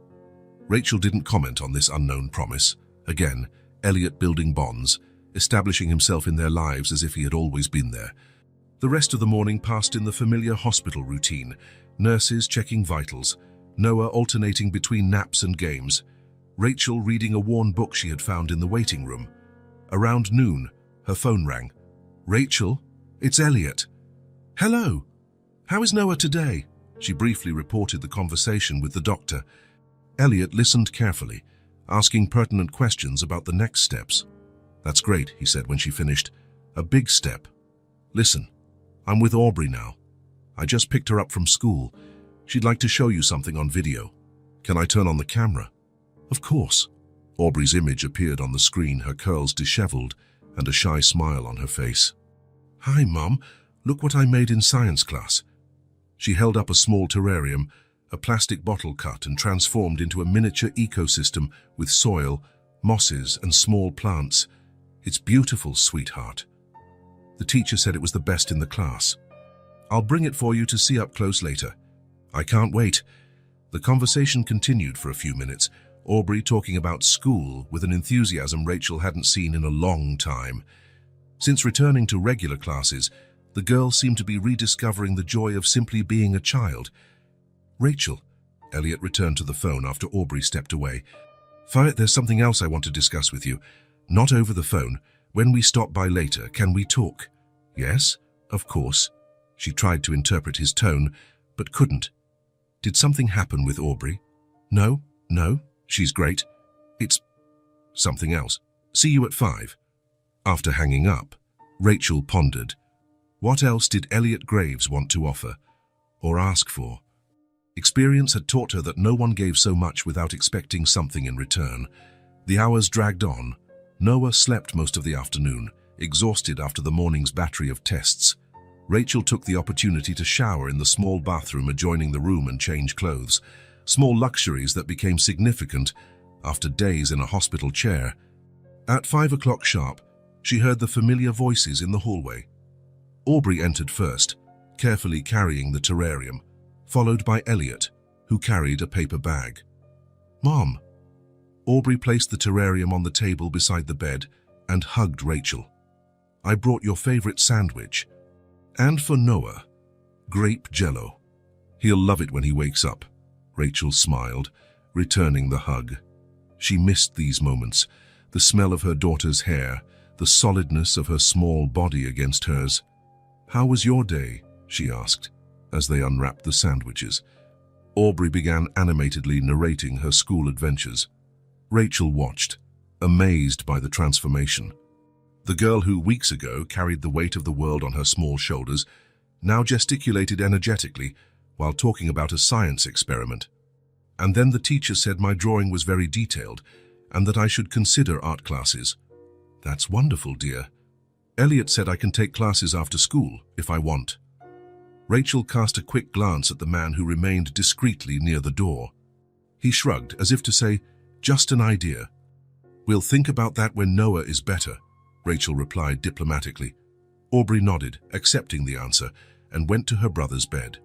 Rachel didn't comment on this unknown promise. Again, Elliot building bonds, establishing himself in their lives as if he had always been there. The rest of the morning passed in the familiar hospital routine, nurses checking vitals, Noah alternating between naps and games, Rachel reading a worn book she had found in the waiting room. Around noon, her phone rang. "Rachel, it's Elliot." "Hello. How is Noah today?" She briefly reported the conversation with the doctor. Elliot listened carefully, asking pertinent questions about the next steps. "That's great," he said when she finished. "A big step. Listen, I'm with Aubrey now. I just picked her up from school. She'd like to show you something on video. Can I turn on the camera?" "Of course." Aubrey's image appeared on the screen, her curls disheveled and a shy smile on her face. "Hi, Mom. Look what I made in science class." She held up a small terrarium, a plastic bottle cut and transformed into a miniature ecosystem with soil, mosses, and small plants. "It's beautiful, sweetheart. The teacher said it was the best in the class. I'll bring it for you to see up close later." "I can't wait." The conversation continued for a few minutes, Aubrey talking about school with an enthusiasm Rachel hadn't seen in a long time. Since returning to regular classes, the girl seemed to be rediscovering the joy of simply being a child. "Rachel," Elliot returned to the phone after Aubrey stepped away. "There's something else I want to discuss with you. Not over the phone. When we stop by later, can we talk?" "Yes, of course." She tried to interpret his tone, but couldn't. "Did something happen with Aubrey?" No, she's great. It's something else. See you at 5. After hanging up, Rachel pondered. What else did Elliot Graves want to offer, or ask for? Experience had taught her that no one gave so much without expecting something in return. The hours dragged on. Noah slept most of the afternoon, exhausted after the morning's battery of tests. Rachel took the opportunity to shower in the small bathroom adjoining the room and change clothes, small luxuries that became significant after days in a hospital chair. At 5 o'clock sharp, she heard the familiar voices in the hallway. Aubrey entered first, carefully carrying the terrarium, followed by Elliot, who carried a paper bag. Mom. Aubrey placed the terrarium on the table beside the bed and hugged Rachel. I brought your favorite sandwich. And for Noah, grape jello. He'll love it when he wakes up. Rachel smiled, returning the hug. She missed these moments, the smell of her daughter's hair, the solidness of her small body against hers. How was your day? She asked, as they unwrapped the sandwiches. Aubrey began animatedly narrating her school adventures. Rachel watched, amazed by the transformation. The girl who weeks ago carried the weight of the world on her small shoulders now gesticulated energetically while talking about a science experiment. And then the teacher said my drawing was very detailed and that I should consider art classes. That's wonderful, dear. Elliot said I can take classes after school if I want. Rachel cast a quick glance at the man who remained discreetly near the door. He shrugged as if to say, just an idea. We'll think about that when Noah is better, Rachel replied diplomatically. Aubrey nodded, accepting the answer, and went to her brother's bed.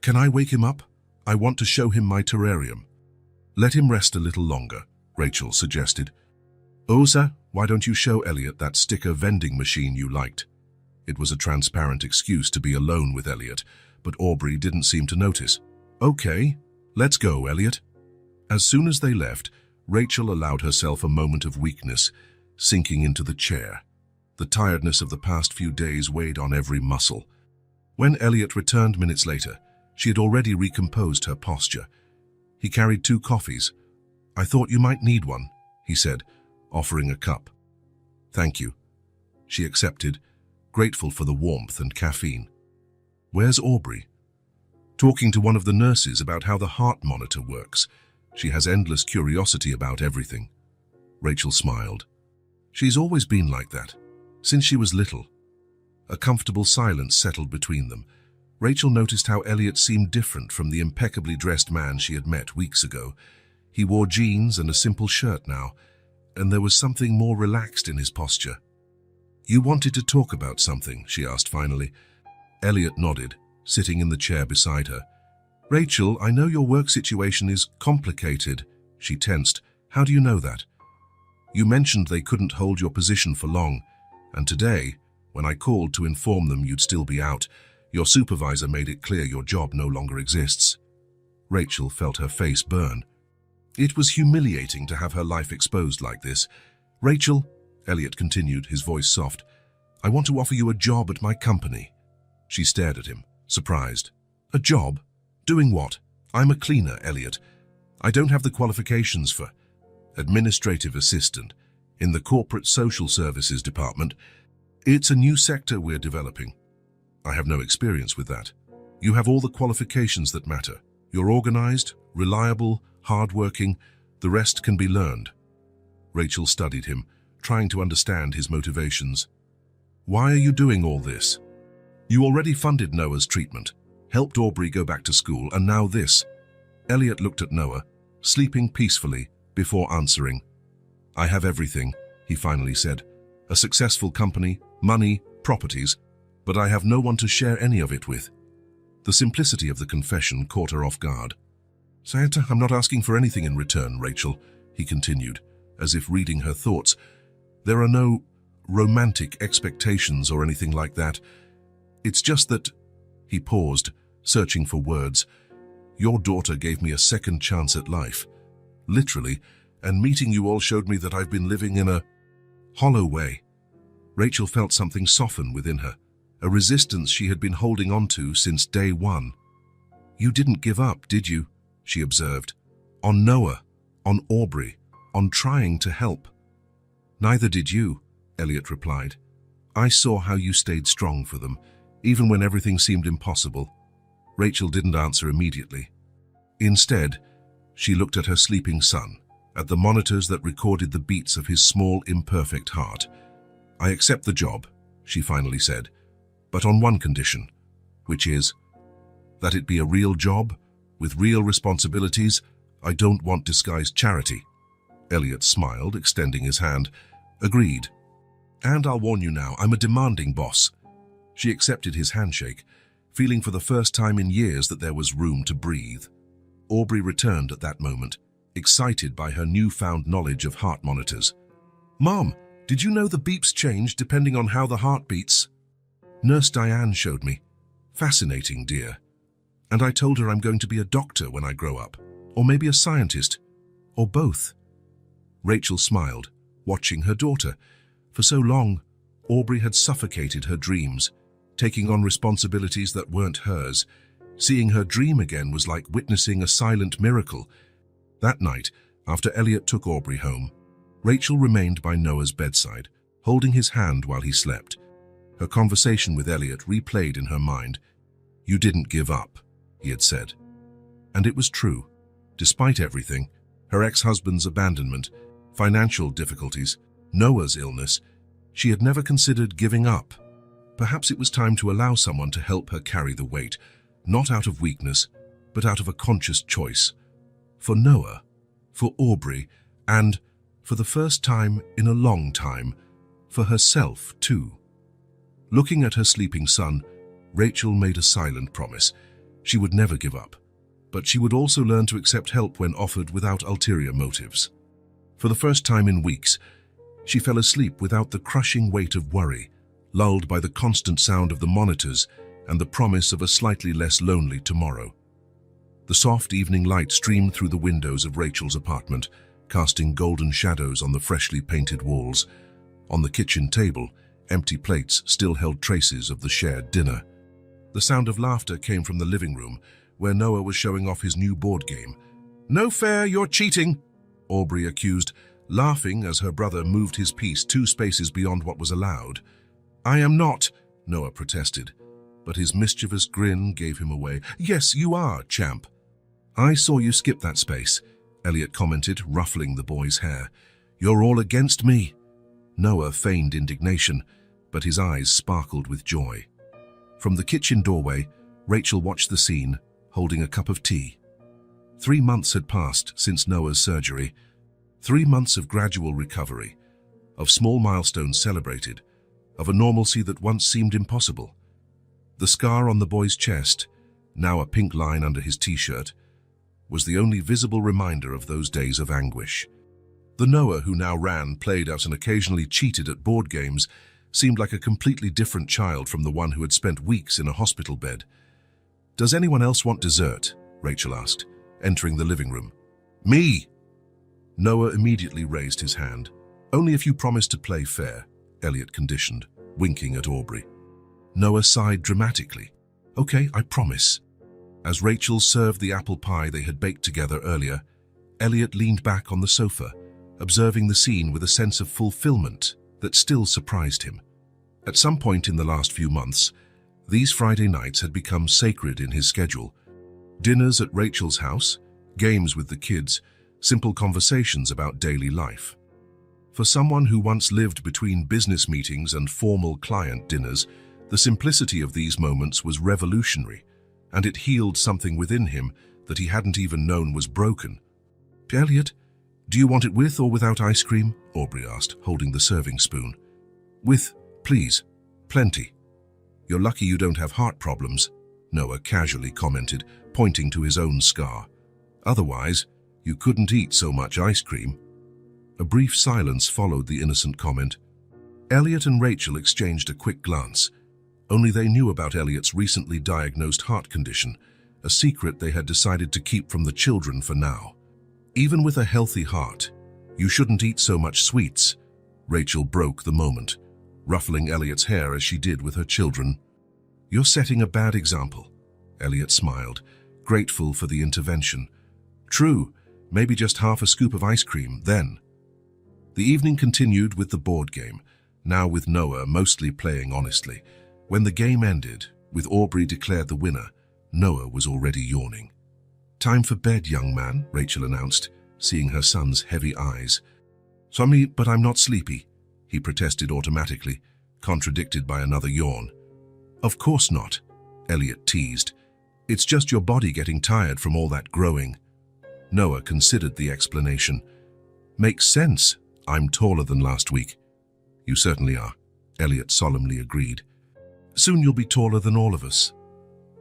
Can I wake him up? I want to show him my terrarium. Let him rest a little longer, Rachel suggested. Osa, why don't you show Elliot that sticker vending machine you liked? It was a transparent excuse to be alone with Elliot, but Aubrey didn't seem to notice. Okay, let's go, Elliot. As soon as they left, Rachel allowed herself a moment of weakness, sinking into the chair. The tiredness of the past few days weighed on every muscle. When Elliot returned minutes later, she had already recomposed her posture. He carried 2 coffees. I thought you might need one, he said, offering a cup. Thank you. She accepted, grateful for the warmth and caffeine. Where's Aubrey? Talking to one of the nurses about how the heart monitor works. She has endless curiosity about everything. Rachel smiled. She's always been like that, since she was little. A comfortable silence settled between them. Rachel noticed how Elliot seemed different from the impeccably dressed man she had met weeks ago. He wore jeans and a simple shirt now, and there was something more relaxed in his posture. You wanted to talk about something, she asked finally. Elliot nodded, sitting in the chair beside her. Rachel, I know your work situation is complicated. She tensed. How do you know that? You mentioned they couldn't hold your position for long, and today, when I called to inform them you'd still be out, your supervisor made it clear your job no longer exists. Rachel felt her face burn. It was humiliating to have her life exposed like this. Rachel, Elliot continued, his voice soft, I want to offer you a job at my company. She stared at him, surprised. A job? Doing what? I'm a cleaner, Elliot. I don't have the qualifications for administrative assistant in the corporate social services department. It's a new sector we're developing. I have no experience with that. You have all the qualifications that matter. You're organized, reliable, hardworking. The rest can be learned. Rachel studied him, trying to understand his motivations. Why are you doing all this? You already funded Noah's treatment, helped Aubrey go back to school, and now this. Elliot looked at Noah, sleeping peacefully, before answering. I have everything, he finally said. A successful company, money, properties, but I have no one to share any of it with. The simplicity of the confession caught her off guard. Santa, I'm not asking for anything in return, Rachel, he continued, as if reading her thoughts. There are no romantic expectations or anything like that. It's just that, he paused, searching for words. Your daughter gave me a second chance at life, literally, and meeting you all showed me that I've been living in a hollow way. Rachel felt something soften within her, a resistance she had been holding on to since day one. You didn't give up, did you? She observed. On Noah, on Aubrey, on trying to help. Neither did you, Elliot replied. I saw how you stayed strong for them, even when everything seemed impossible. Rachel didn't answer immediately. Instead, she looked at her sleeping son, at the monitors that recorded the beats of his small, imperfect heart. I accept the job, she finally said, but on one condition, which is that it be a real job, with real responsibilities. I don't want disguised charity. Elliot smiled, extending his hand. Agreed. And I'll warn you now, I'm a demanding boss. She accepted his handshake, feeling for the first time in years that there was room to breathe. Aubrey returned at that moment, excited by her newfound knowledge of heart monitors. "Mom, did you know the beeps change depending on how the heart beats?" "Nurse Diane showed me. Fascinating, dear. And I told her I'm going to be a doctor when I grow up, or maybe a scientist, or both." Rachel smiled, watching her daughter. For so long, Aubrey had suffocated her dreams, taking on responsibilities that weren't hers. Seeing her dream again was like witnessing a silent miracle. That night, after Elliot took Aubrey home, Rachel remained by Noah's bedside, holding his hand while he slept. Her conversation with Elliot replayed in her mind. "You didn't give up," he had said. And it was true. Despite everything, her ex-husband's abandonment, financial difficulties, Noah's illness, she had never considered giving up. Perhaps it was time to allow someone to help her carry the weight, not out of weakness, but out of a conscious choice. For Noah, for Aubrey, and, for the first time in a long time, for herself too. Looking at her sleeping son, Rachel made a silent promise. She would never give up, but she would also learn to accept help when offered without ulterior motives. For the first time in weeks, she fell asleep without the crushing weight of worry, lulled by the constant sound of the monitors and the promise of a slightly less lonely tomorrow. The soft evening light streamed through the windows of Rachel's apartment, casting golden shadows on the freshly painted walls. On the kitchen table, empty plates still held traces of the shared dinner. The sound of laughter came from the living room, where Noah was showing off his new board game. "No fair, you're cheating," Aubrey accused, laughing as her brother moved his piece 2 spaces beyond what was allowed. "I am not," Noah protested, but his mischievous grin gave him away. "Yes, you are, champ." "I saw you skip that space," Elliot commented, ruffling the boy's hair. "You're all against me." Noah feigned indignation, but his eyes sparkled with joy. From the kitchen doorway, Rachel watched the scene, holding a cup of tea. 3 months had passed since Noah's surgery. 3 months of gradual recovery, of small milestones celebrated, of a normalcy that once seemed impossible. The scar on the boy's chest, now a pink line under his t-shirt, was the only visible reminder of those days of anguish. The Noah who now ran, played out and occasionally cheated at board games seemed like a completely different child from the one who had spent weeks in a hospital bed. "Does anyone else want dessert?" Rachel asked, entering the living room. "Me!" Noah immediately raised his hand. "Only if you promise to play fair," Elliot conditioned, winking at Aubrey. Noah sighed dramatically. "Okay, I promise." As Rachel served the apple pie they had baked together earlier, Elliot leaned back on the sofa, observing the scene with a sense of fulfillment that still surprised him. At some point in the last few months, these Friday nights had become sacred in his schedule. Dinners at Rachel's house, games with the kids, simple conversations about daily life. For someone who once lived between business meetings and formal client dinners, the simplicity of these moments was revolutionary, and it healed something within him that he hadn't even known was broken. "Elliot, do you want it with or without ice cream?" Aubrey asked, holding the serving spoon. "With, please. Plenty." "You're lucky you don't have heart problems," Noah casually commented, pointing to his own scar. "Otherwise, you couldn't eat so much ice cream." A brief silence followed the innocent comment. Elliot and Rachel exchanged a quick glance. Only they knew about Elliot's recently diagnosed heart condition, a secret they had decided to keep from the children for now. "Even with a healthy heart, you shouldn't eat so much sweets." Rachel broke the moment, ruffling Elliot's hair as she did with her children. "You're setting a bad example." Elliot smiled, grateful for the intervention. "True, maybe just half a scoop of ice cream, then." The evening continued with the board game, now with Noah mostly playing honestly. When the game ended, with Aubrey declared the winner, Noah was already yawning. "Time for bed, young man," Rachel announced, seeing her son's heavy eyes. "Sorry, but I'm not sleepy," he protested automatically, contradicted by another yawn. "Of course not," Elliot teased. "It's just your body getting tired from all that growing." Noah considered the explanation. "Makes sense. I'm taller than last week." "You certainly are," Elliot solemnly agreed. "Soon you'll be taller than all of us."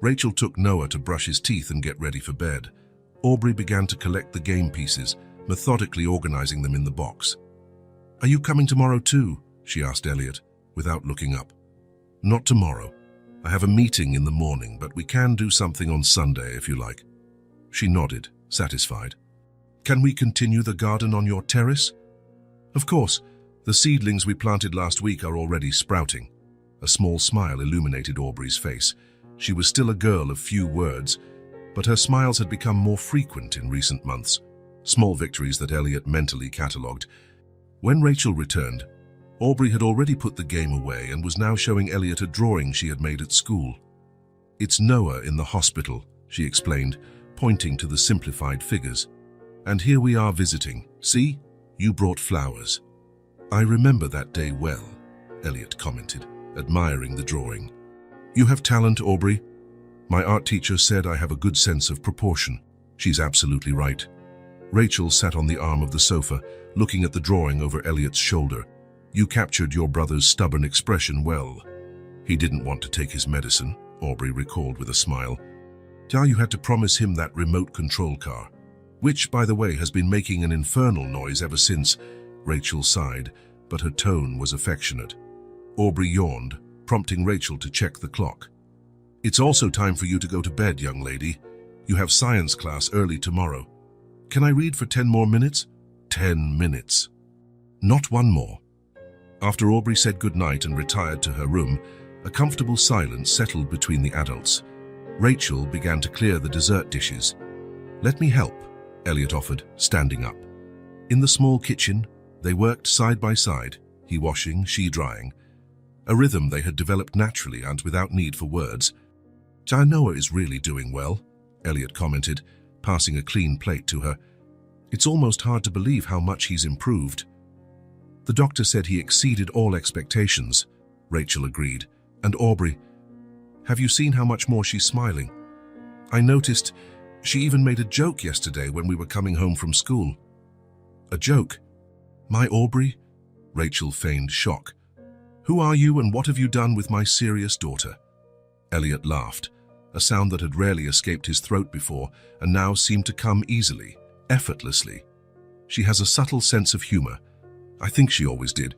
Rachel took Noah to brush his teeth and get ready for bed. Aubrey began to collect the game pieces, methodically organizing them in the box. "Are you coming tomorrow too?" she asked Elliot, without looking up. "Not tomorrow. I have a meeting in the morning, but we can do something on Sunday if you like." She nodded, satisfied. "Can we continue the garden on your terrace?" "Of course. The seedlings we planted last week are already sprouting." A small smile illuminated Aubrey's face. She was still a girl of few words, but her smiles had become more frequent in recent months, small victories that Elliot mentally catalogued. When Rachel returned, Aubrey had already put the game away and was now showing Elliot a drawing she had made at school. "It's Noah in the hospital," she explained, pointing to the simplified figures. "And here we are visiting. See, you brought flowers." "I remember that day well," Elliot commented, admiring the drawing. "You have talent, Aubrey. My art teacher said I have a good sense of proportion." "She's absolutely right." Rachel sat on the arm of the sofa, looking at the drawing over Elliot's shoulder. "You captured your brother's stubborn expression well." "He didn't want to take his medicine," Aubrey recalled with a smile. "You had to promise him that remote control car, which, by the way, has been making an infernal noise ever since." Rachel sighed, but her tone was affectionate. Aubrey yawned, prompting Rachel to check the clock. "It's also time for you to go to bed, young lady. You have science class early tomorrow. Can I read for 10 more minutes?" 10 minutes. Not one more. After Aubrey said goodnight and retired to her room, a comfortable silence settled between the adults. Rachel began to clear the dessert dishes. "Let me help," Elliot offered, standing up. In the small kitchen, they worked side by side, he washing, she drying. A rhythm they had developed naturally and without need for words. "Noah is really doing well," Elliot commented, passing a clean plate to her. "It's almost hard to believe how much he's improved." "The doctor said he exceeded all expectations," Rachel agreed. "And Aubrey, have you seen how much more she's smiling? I noticed she even made a joke yesterday when we were coming home from school." "A joke? My Aubrey?" Rachel feigned shock. "Who are you and what have you done with my serious daughter?" Elliot laughed, a sound that had rarely escaped his throat before and now seemed to come easily, effortlessly. "She has a subtle sense of humor. I think she always did.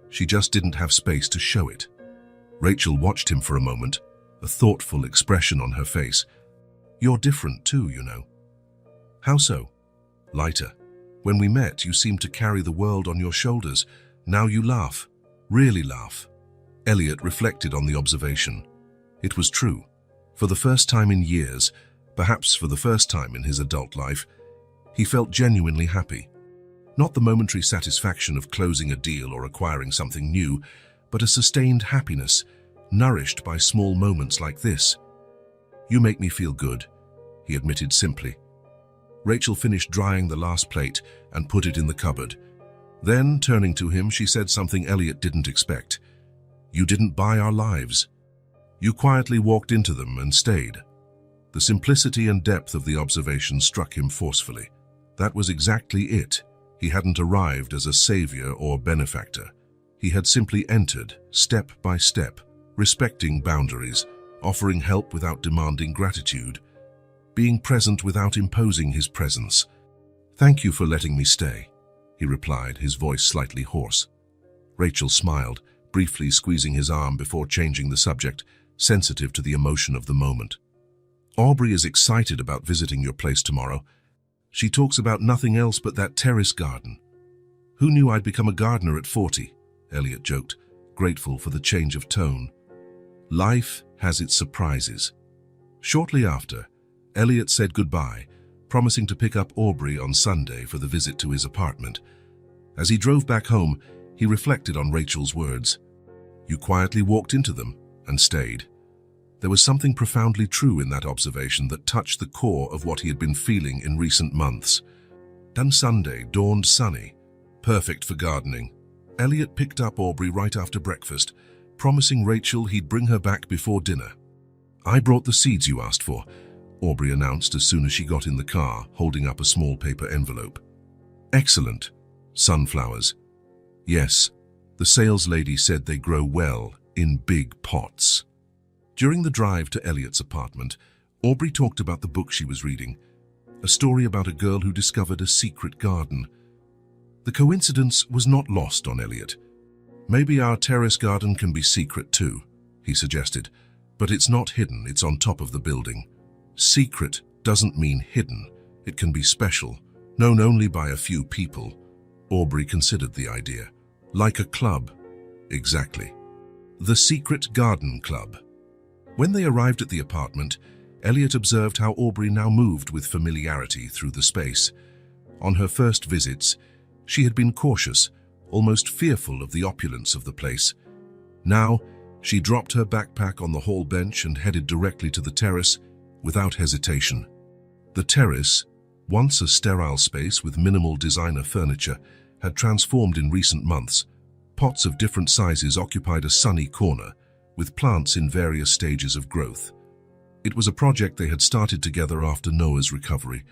She just didn't have space to show it." Rachel watched him for a moment, a thoughtful expression on her face. "You're different too, you know." "How so?" "Lighter. When we met, you seemed to carry the world on your shoulders. Now you laugh. Really laugh." Elliot reflected on the observation. It was true. For the first time in years, perhaps for the first time in his adult life, he felt genuinely happy. Not the momentary satisfaction of closing a deal or acquiring something new, but a sustained happiness, nourished by small moments like this. "You make me feel good," he admitted simply. Rachel finished drying the last plate and put it in the cupboard. Then, turning to him, she said something Elliot didn't expect. "You didn't buy our lives. You quietly walked into them and stayed." The simplicity and depth of the observation struck him forcefully. That was exactly it. He hadn't arrived as a savior or benefactor. He had simply entered, step by step, respecting boundaries, offering help without demanding gratitude, being present without imposing his presence. "Thank you for letting me stay," he replied, his voice slightly hoarse. Rachel smiled, briefly squeezing his arm before changing the subject, sensitive to the emotion of the moment. "Aubrey is excited about visiting your place tomorrow. She talks about nothing else but that terrace garden." "Who knew I'd become a gardener at 40? Elliot joked, grateful for the change of tone. Life has its surprises. Shortly after, Elliot said goodbye, promising to pick up Aubrey on Sunday for the visit to his apartment. As he drove back home, he reflected on Rachel's words. "You quietly walked into them and stayed." There was something profoundly true in that observation that touched the core of what he had been feeling in recent months. And Sunday dawned sunny, perfect for gardening. Elliot picked up Aubrey right after breakfast, promising Rachel he'd bring her back before dinner. "I brought the seeds you asked for," Aubrey announced as soon as she got in the car, holding up a small paper envelope. "Excellent. Sunflowers." "Yes, the sales lady said they grow well in big pots." During the drive to Elliot's apartment, Aubrey talked about the book she was reading. a story about a girl who discovered a secret garden. The coincidence was not lost on Elliot. "Maybe our terrace garden can be secret too," he suggested, "but it's not hidden, it's on top of the building." Secret doesn't mean hidden. It can be special, known only by a few people. Aubrey considered the idea. Like a club. Exactly. The Secret Garden Club. When they arrived at the apartment, Elliot observed how Aubrey now moved with familiarity through the space. On her first visits, she had been cautious, almost fearful of the opulence of the place. Now, she dropped her backpack on the hall bench and headed directly to the terrace without hesitation. The terrace, once a sterile space with minimal designer furniture, had transformed in recent months. Pots of different sizes occupied a sunny corner, with plants in various stages of growth. It was a project they had started together after Noah's recovery,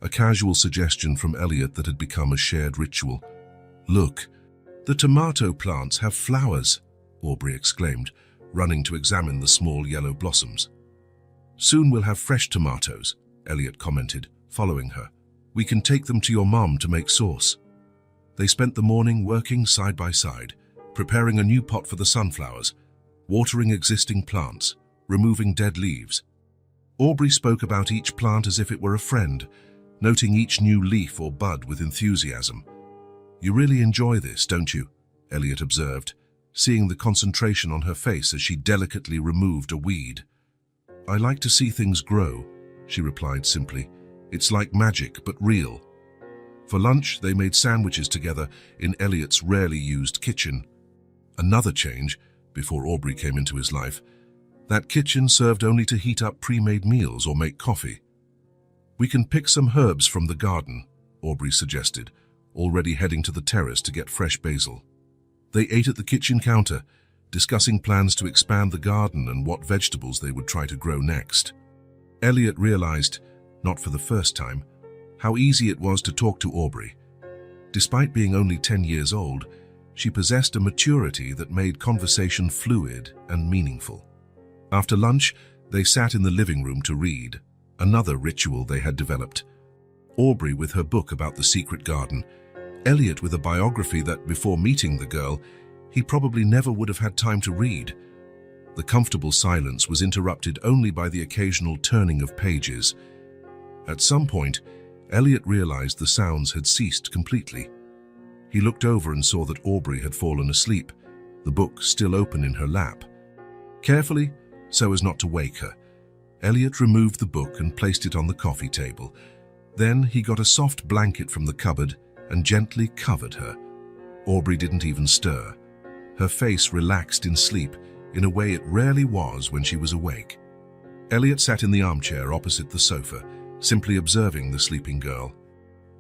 a casual suggestion from Elliot that had become a shared ritual. "Look, the tomato plants have flowers," Aubrey exclaimed, running to examine the small yellow blossoms. "Soon we'll have fresh tomatoes," Elliot commented, following her. "We can take them to your mom to make sauce." They spent the morning working side by side, preparing a new pot for the sunflowers, watering existing plants, removing dead leaves. Aubrey spoke about each plant as if it were a friend, noting each new leaf or bud with enthusiasm. "You really enjoy this, don't you?" Elliot observed, seeing the concentration on her face as she delicately removed a weed. "I like to see things grow," she replied simply. "It's like magic, but real." For lunch, they made sandwiches together in Elliot's rarely used kitchen. Another change, before Aubrey came into his life, that kitchen served only to heat up pre-made meals or make coffee. "We can pick some herbs from the garden," Aubrey suggested, already heading to the terrace to get fresh basil. They ate at the kitchen counter, discussing plans to expand the garden and what vegetables they would try to grow next. Elliot realized, not for the first time, how easy it was to talk to Aubrey. Despite being only 10 years old, she possessed a maturity that made conversation fluid and meaningful. After lunch, they sat in the living room to read, another ritual they had developed. Aubrey with her book about the secret garden, Elliot with a biography that, before meeting the girl, he probably never would have had time to read. The comfortable silence was interrupted only by the occasional turning of pages. At some point, Elliot realized the sounds had ceased completely. He looked over and saw that Aubrey had fallen asleep, the book still open in her lap. Carefully, so as not to wake her, Elliot removed the book and placed it on the coffee table. Then he got a soft blanket from the cupboard and gently covered her. Aubrey didn't even stir. Her face relaxed in sleep in a way it rarely was when she was awake. Elliot sat in the armchair opposite the sofa, simply observing the sleeping girl.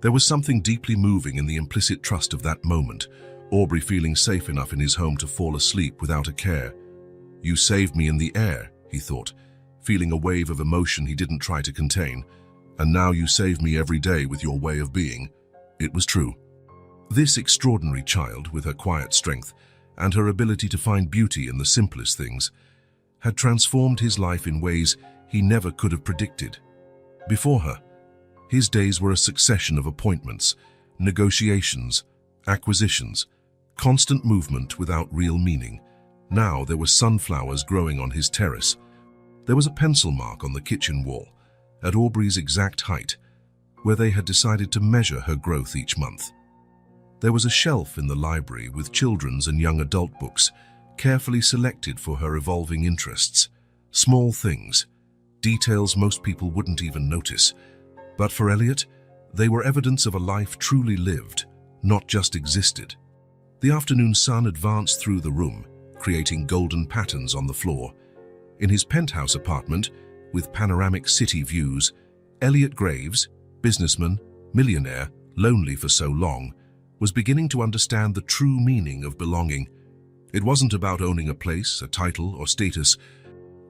There was something deeply moving in the implicit trust of that moment, Aubrey feeling safe enough in his home to fall asleep without a care. "You saved me in the air," he thought, feeling a wave of emotion he didn't try to contain. "And now you save me every day with your way of being." It was true. This extraordinary child, with her quiet strength and her ability to find beauty in the simplest things, had transformed his life in ways he never could have predicted. Before her, his days were a succession of appointments, negotiations, acquisitions, constant movement without real meaning. Now there were sunflowers growing on his terrace. There was a pencil mark on the kitchen wall, at Aubrey's exact height, where they had decided to measure her growth each month. There was a shelf in the library with children's and young adult books, carefully selected for her evolving interests. Small things, details most people wouldn't even notice. But for Elliot, they were evidence of a life truly lived, not just existed. The afternoon sun advanced through the room, creating golden patterns on the floor. In his penthouse apartment, with panoramic city views, Elliot Graves, businessman, millionaire, lonely for so long, was beginning to understand the true meaning of belonging. It wasn't about owning a place, a title, or status.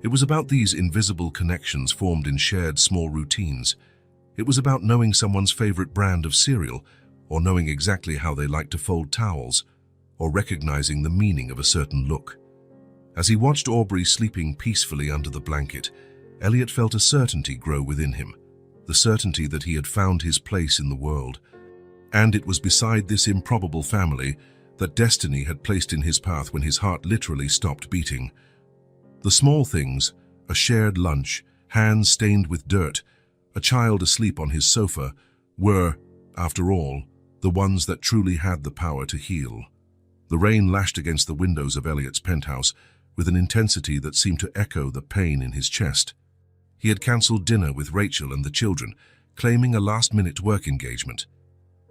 It was about these invisible connections formed in shared small routines. It was about knowing someone's favorite brand of cereal, or knowing exactly how they like to fold towels, or recognizing the meaning of a certain look. As he watched Aubrey sleeping peacefully under the blanket, Elliot felt a certainty grow within him. the certainty that he had found his place in the world. And it was beside this improbable family that destiny had placed in his path when his heart literally stopped beating. The small things, a shared lunch, hands stained with dirt, a child asleep on his sofa, were, after all, the ones that truly had the power to heal. The rain lashed against the windows of Elliot's penthouse with an intensity that seemed to echo the pain in his chest. He had cancelled dinner with Rachel and the children, claiming a last-minute work engagement.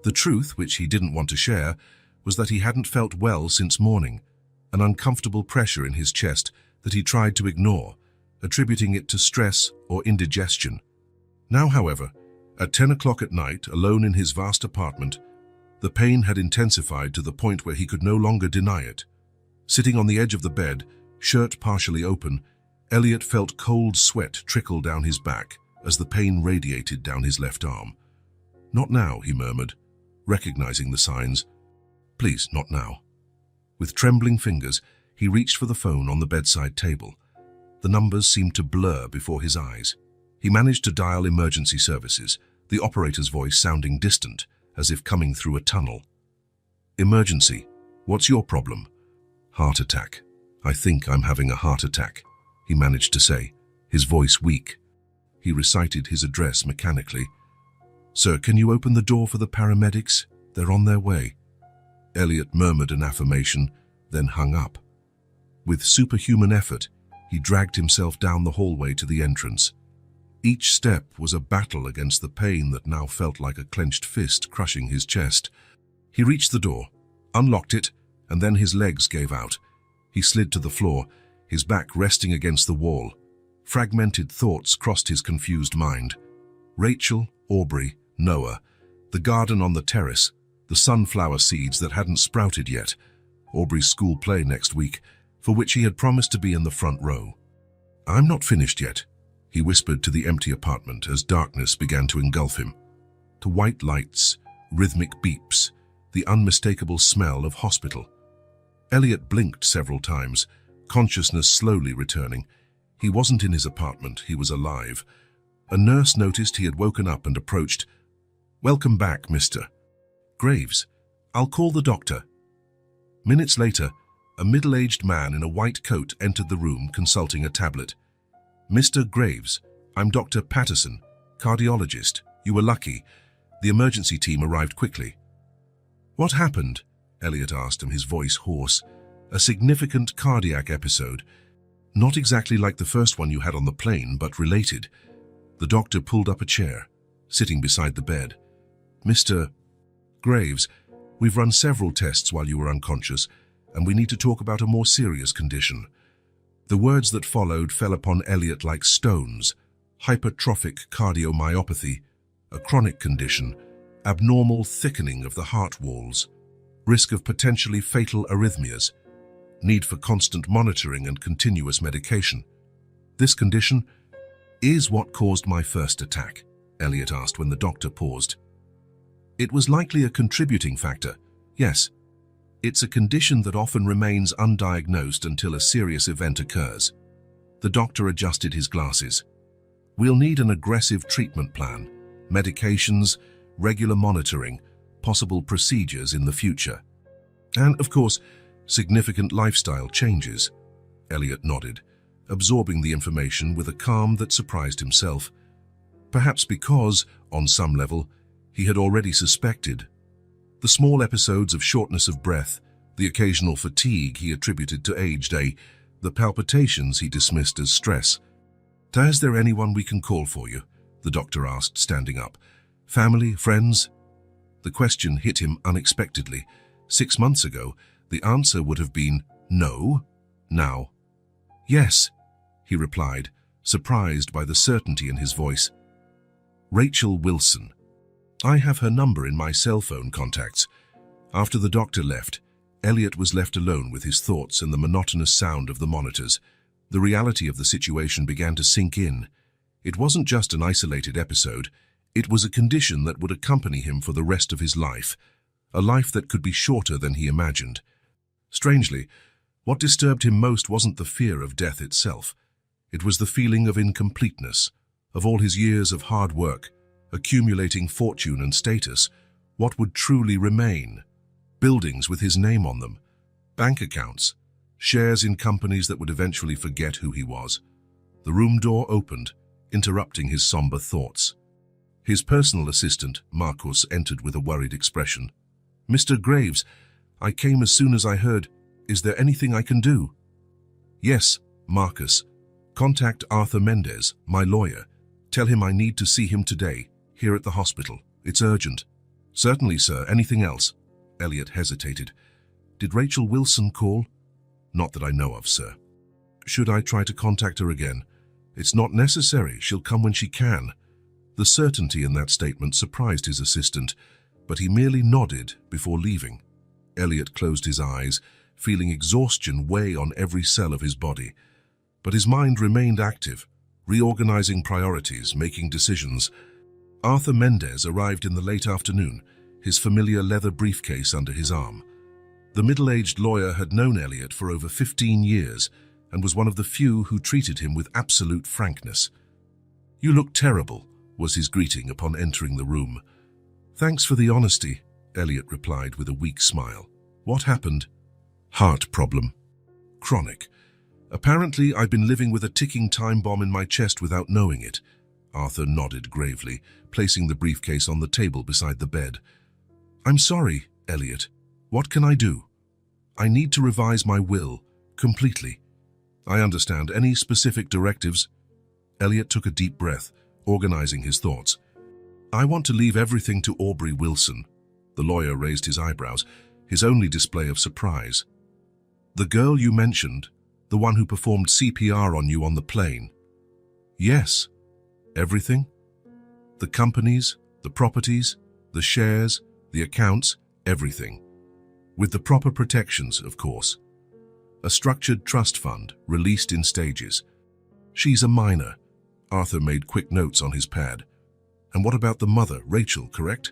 The truth, which he didn't want to share, was that he hadn't felt well since morning, an uncomfortable pressure in his chest that he tried to ignore, attributing it to stress or indigestion. Now, however, at 10 o'clock at night, alone in his vast apartment, the pain had intensified to the point where he could no longer deny it. Sitting on the edge of the bed, shirt partially open, Elliot felt cold sweat trickle down his back as the pain radiated down his left arm. "Not now," he murmured, recognizing the signs. "Please, not now." With trembling fingers, he reached for the phone on the bedside table. The numbers seemed to blur before his eyes. He managed to dial emergency services, the operator's voice sounding distant, as if coming through a tunnel. "Emergency. What's your problem?" "Heart attack. I think I'm having a heart attack," he managed to say, his voice weak. He recited his address mechanically. "Sir, can you open the door for the paramedics? They're on their way." Elliot murmured an affirmation, then hung up. With superhuman effort, he dragged himself down the hallway to the entrance. Each step was a battle against the pain that now felt like a clenched fist crushing his chest. He reached the door, unlocked it, and then his legs gave out. He slid to the floor, his back resting against the wall. Fragmented thoughts crossed his confused mind. Rachel, Aubrey, Noah, the garden on the terrace, the sunflower seeds that hadn't sprouted yet, Aubrey's school play next week, for which he had promised to be in the front row. "I'm not finished yet," he whispered to the empty apartment as darkness began to engulf him. To white lights, rhythmic beeps, the unmistakable smell of hospital. Elliot blinked several times, consciousness slowly returning. He wasn't in his apartment, he was alive. A nurse noticed he had woken up and approached. "Welcome back, Mr. Graves. I'll call the doctor." Minutes later, a middle-aged man in a white coat entered the room consulting a tablet. "Mr. Graves, I'm Dr. Patterson, cardiologist. You were lucky. The emergency team arrived quickly." "What happened?" Elliot asked him, his voice hoarse. "A significant cardiac episode. Not exactly like the first one you had on the plane, but related." The doctor pulled up a chair, sitting beside the bed. "Mr. Graves, we've run several tests while you were unconscious, and we need to talk about a more serious condition." The words that followed fell upon Elliot like stones. Hypertrophic cardiomyopathy, a chronic condition, abnormal thickening of the heart walls, risk of potentially fatal arrhythmias, need for constant monitoring and continuous medication. "This condition is what caused my first attack," Elliot asked when the doctor paused. "It was likely a contributing factor, yes. It's a condition that often remains undiagnosed until a serious event occurs." The doctor adjusted his glasses. "We'll need an aggressive treatment plan, medications, regular monitoring, possible procedures in the future. And, of course, significant lifestyle changes." Elliot nodded, absorbing the information with a calm that surprised himself. Perhaps because, on some level, he had already suspected. The small episodes of shortness of breath, the occasional fatigue he attributed to age, the palpitations he dismissed as stress. "Is there anyone we can call for you?" the doctor asked, standing up. "Family, friends?" The question hit him unexpectedly. 6 months ago, the answer would have been no. Now, "Yes," he replied, surprised by the certainty in his voice. "Rachel Wilson. I have her number in my cell phone contacts." After the doctor left, Elliot was left alone with his thoughts and the monotonous sound of the monitors. The reality of the situation began to sink in. It wasn't just an isolated episode. It was a condition that would accompany him for the rest of his life, a life that could be shorter than he imagined. Strangely, what disturbed him most wasn't the fear of death itself. It was the feeling of incompleteness, of all his years of hard work, Accumulating fortune and status, what would truly remain? Buildings with his name on them, bank accounts, shares in companies that would eventually forget who he was. The room door opened, interrupting his somber thoughts. His personal assistant, Marcus, entered with a worried expression. "Mr. Graves, I came as soon as I heard. Is there anything I can do?" "Yes, Marcus. Contact Arthur Mendez, my lawyer. Tell him I need to see him today, here at the hospital. It's urgent." "Certainly, sir. Anything else?" Elliot hesitated. "Did Rachel Wilson call?" "Not that I know of, sir." "Should I try to contact her again?" "It's not necessary. She'll come when she can." The certainty in that statement surprised his assistant, but he merely nodded before leaving. Elliot closed his eyes, feeling exhaustion weigh on every cell of his body. But his mind remained active, reorganizing priorities, making decisions. Arthur Mendez arrived in the late afternoon, his familiar leather briefcase under his arm. The middle-aged lawyer had known Elliot for over 15 years and was one of the few who treated him with absolute frankness. "You look terrible," was his greeting upon entering the room. "Thanks for the honesty," Elliot replied with a weak smile. "What happened?" "Heart problem. Chronic. Apparently, I've been living with a ticking time bomb in my chest without knowing it." Arthur nodded gravely, placing the briefcase on the table beside the bed. "I'm sorry, Elliot. What can I do?" "I need to revise my will, completely." "I understand. Any specific directives?" Elliot took a deep breath, organizing his thoughts. "I want to leave everything to Aubrey Wilson." The lawyer raised his eyebrows, his only display of surprise. "The girl you mentioned, the one who performed CPR on you on the plane?" "Yes." "Everything? The companies, the properties, the shares, the accounts, everything. With the proper protections, of course. A structured trust fund, released in stages. She's a minor." Arthur made quick notes on his pad. "And what about the mother, Rachel, correct?"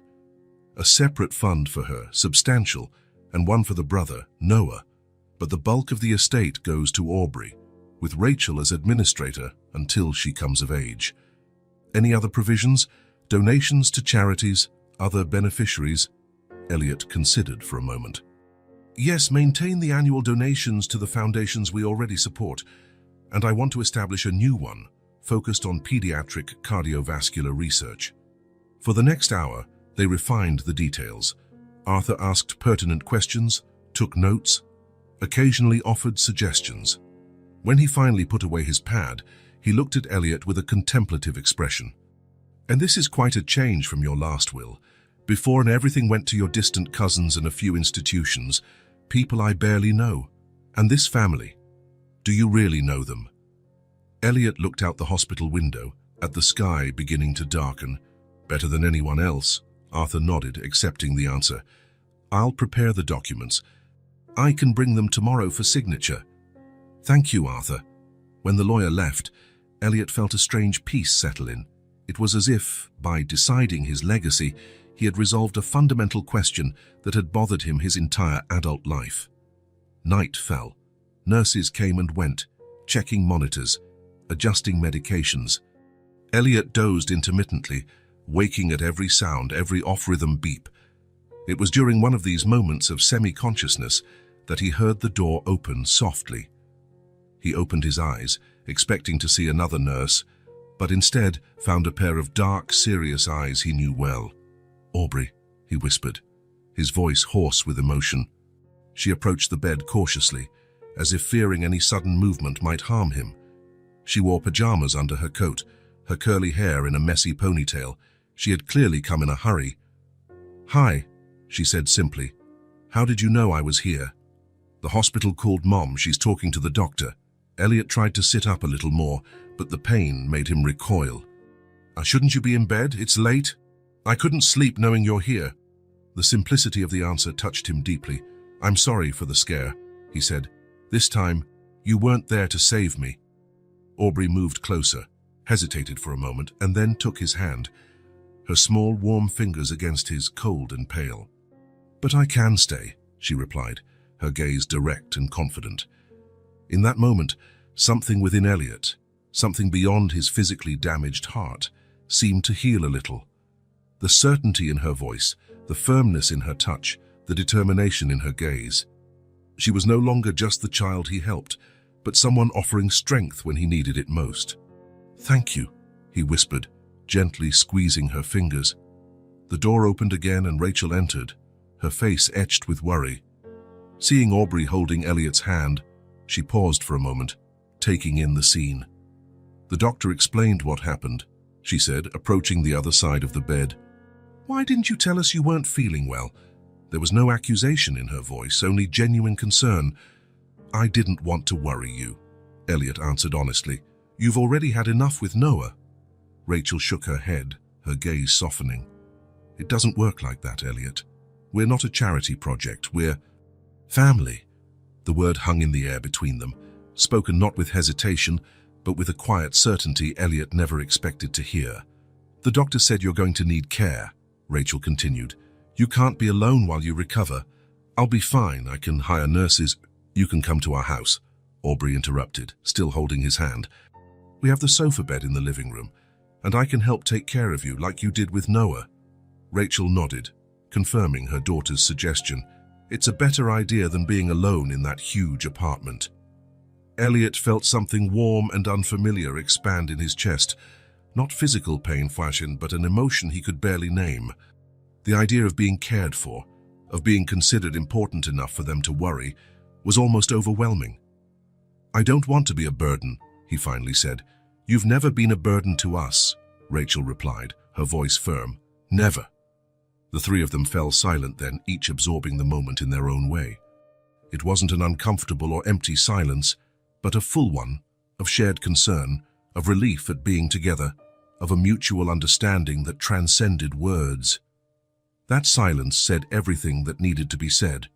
"A separate fund for her, substantial, and one for the brother, Noah. But the bulk of the estate goes to Aubrey, with Rachel as administrator until she comes of age. Any other provisions? Donations to charities, other beneficiaries?" Elliot considered for a moment. "Yes, maintain the annual donations to the foundations we already support, and I want to establish a new one, focused on pediatric cardiovascular research." For the next hour, they refined the details. Arthur asked pertinent questions, took notes, occasionally offered suggestions. When he finally put away his pad, he looked at Elliot with a contemplative expression. "And this is quite a change from your last will. Before and everything went to your distant cousins and a few institutions, people I barely know. And this family, do you really know them?" Elliot looked out the hospital window, at the sky beginning to darken. "Better than anyone else." Arthur nodded, accepting the answer. "I'll prepare the documents. I can bring them tomorrow for signature." "Thank you, Arthur." When the lawyer left, Elliot felt a strange peace settle in. It was as if, by deciding his legacy, he had resolved a fundamental question that had bothered him his entire adult life. Night fell. Nurses came and went, checking monitors, adjusting medications. Elliot dozed intermittently, waking at every sound, every off-rhythm beep. It was during one of these moments of semi-consciousness that he heard the door open softly. He opened his eyes, expecting to see another nurse, but instead found a pair of dark, serious eyes he knew well. "Aubrey," he whispered, his voice hoarse with emotion. She approached the bed cautiously, as if fearing any sudden movement might harm him. She wore pajamas under her coat, her curly hair in a messy ponytail. She had clearly come in a hurry. "Hi," she said simply. "How did you know I was here?" "The hospital called Mom. She's talking to the doctor." Elliot tried to sit up a little more, but the pain made him recoil. Shouldn't you be in bed? It's late." "I couldn't sleep knowing you're here." The simplicity of the answer touched him deeply. "I'm sorry for the scare," he said. "This time, you weren't there to save me." Aubrey moved closer, hesitated for a moment, and then took his hand, her small, warm fingers against his, cold and pale. "But I can stay," she replied, her gaze direct and confident. In that moment, something within Elliot, something beyond his physically damaged heart, seemed to heal a little. The certainty in her voice, the firmness in her touch, the determination in her gaze. She was no longer just the child he helped, but someone offering strength when he needed it most. "Thank you," he whispered, gently squeezing her fingers. The door opened again and Rachel entered, her face etched with worry. Seeing Aubrey holding Elliot's hand, she paused for a moment, taking in the scene. "The doctor explained what happened," she said, approaching the other side of the bed. "Why didn't you tell us you weren't feeling well?" There was no accusation in her voice, only genuine concern. "I didn't want to worry you," Elliot answered honestly. "You've already had enough with Noah." Rachel shook her head, her gaze softening. "It doesn't work like that, Elliot. We're not a charity project, we're family." The word hung in the air between them, spoken not with hesitation, but with a quiet certainty Elliot never expected to hear. "The doctor said you're going to need care," Rachel continued. "You can't be alone while you recover. I'll be fine, I can hire nurses." "You can come to our house," Aubrey interrupted, still holding his hand. "We have the sofa bed in the living room, and I can help take care of you like you did with Noah." Rachel nodded, confirming her daughter's suggestion. It's a better idea than being alone in that huge apartment. Elliot felt something warm and unfamiliar expand in his chest. Not physical pain, but an emotion he could barely name. The idea of being cared for, of being considered important enough for them to worry, was almost overwhelming. "I don't want to be a burden," he finally said. "You've never been a burden to us," Rachel replied, her voice firm. "Never." The three of them fell silent then, each absorbing the moment in their own way. It wasn't an uncomfortable or empty silence, but a full one, of shared concern, of relief at being together, of a mutual understanding that transcended words. That silence said everything that needed to be said.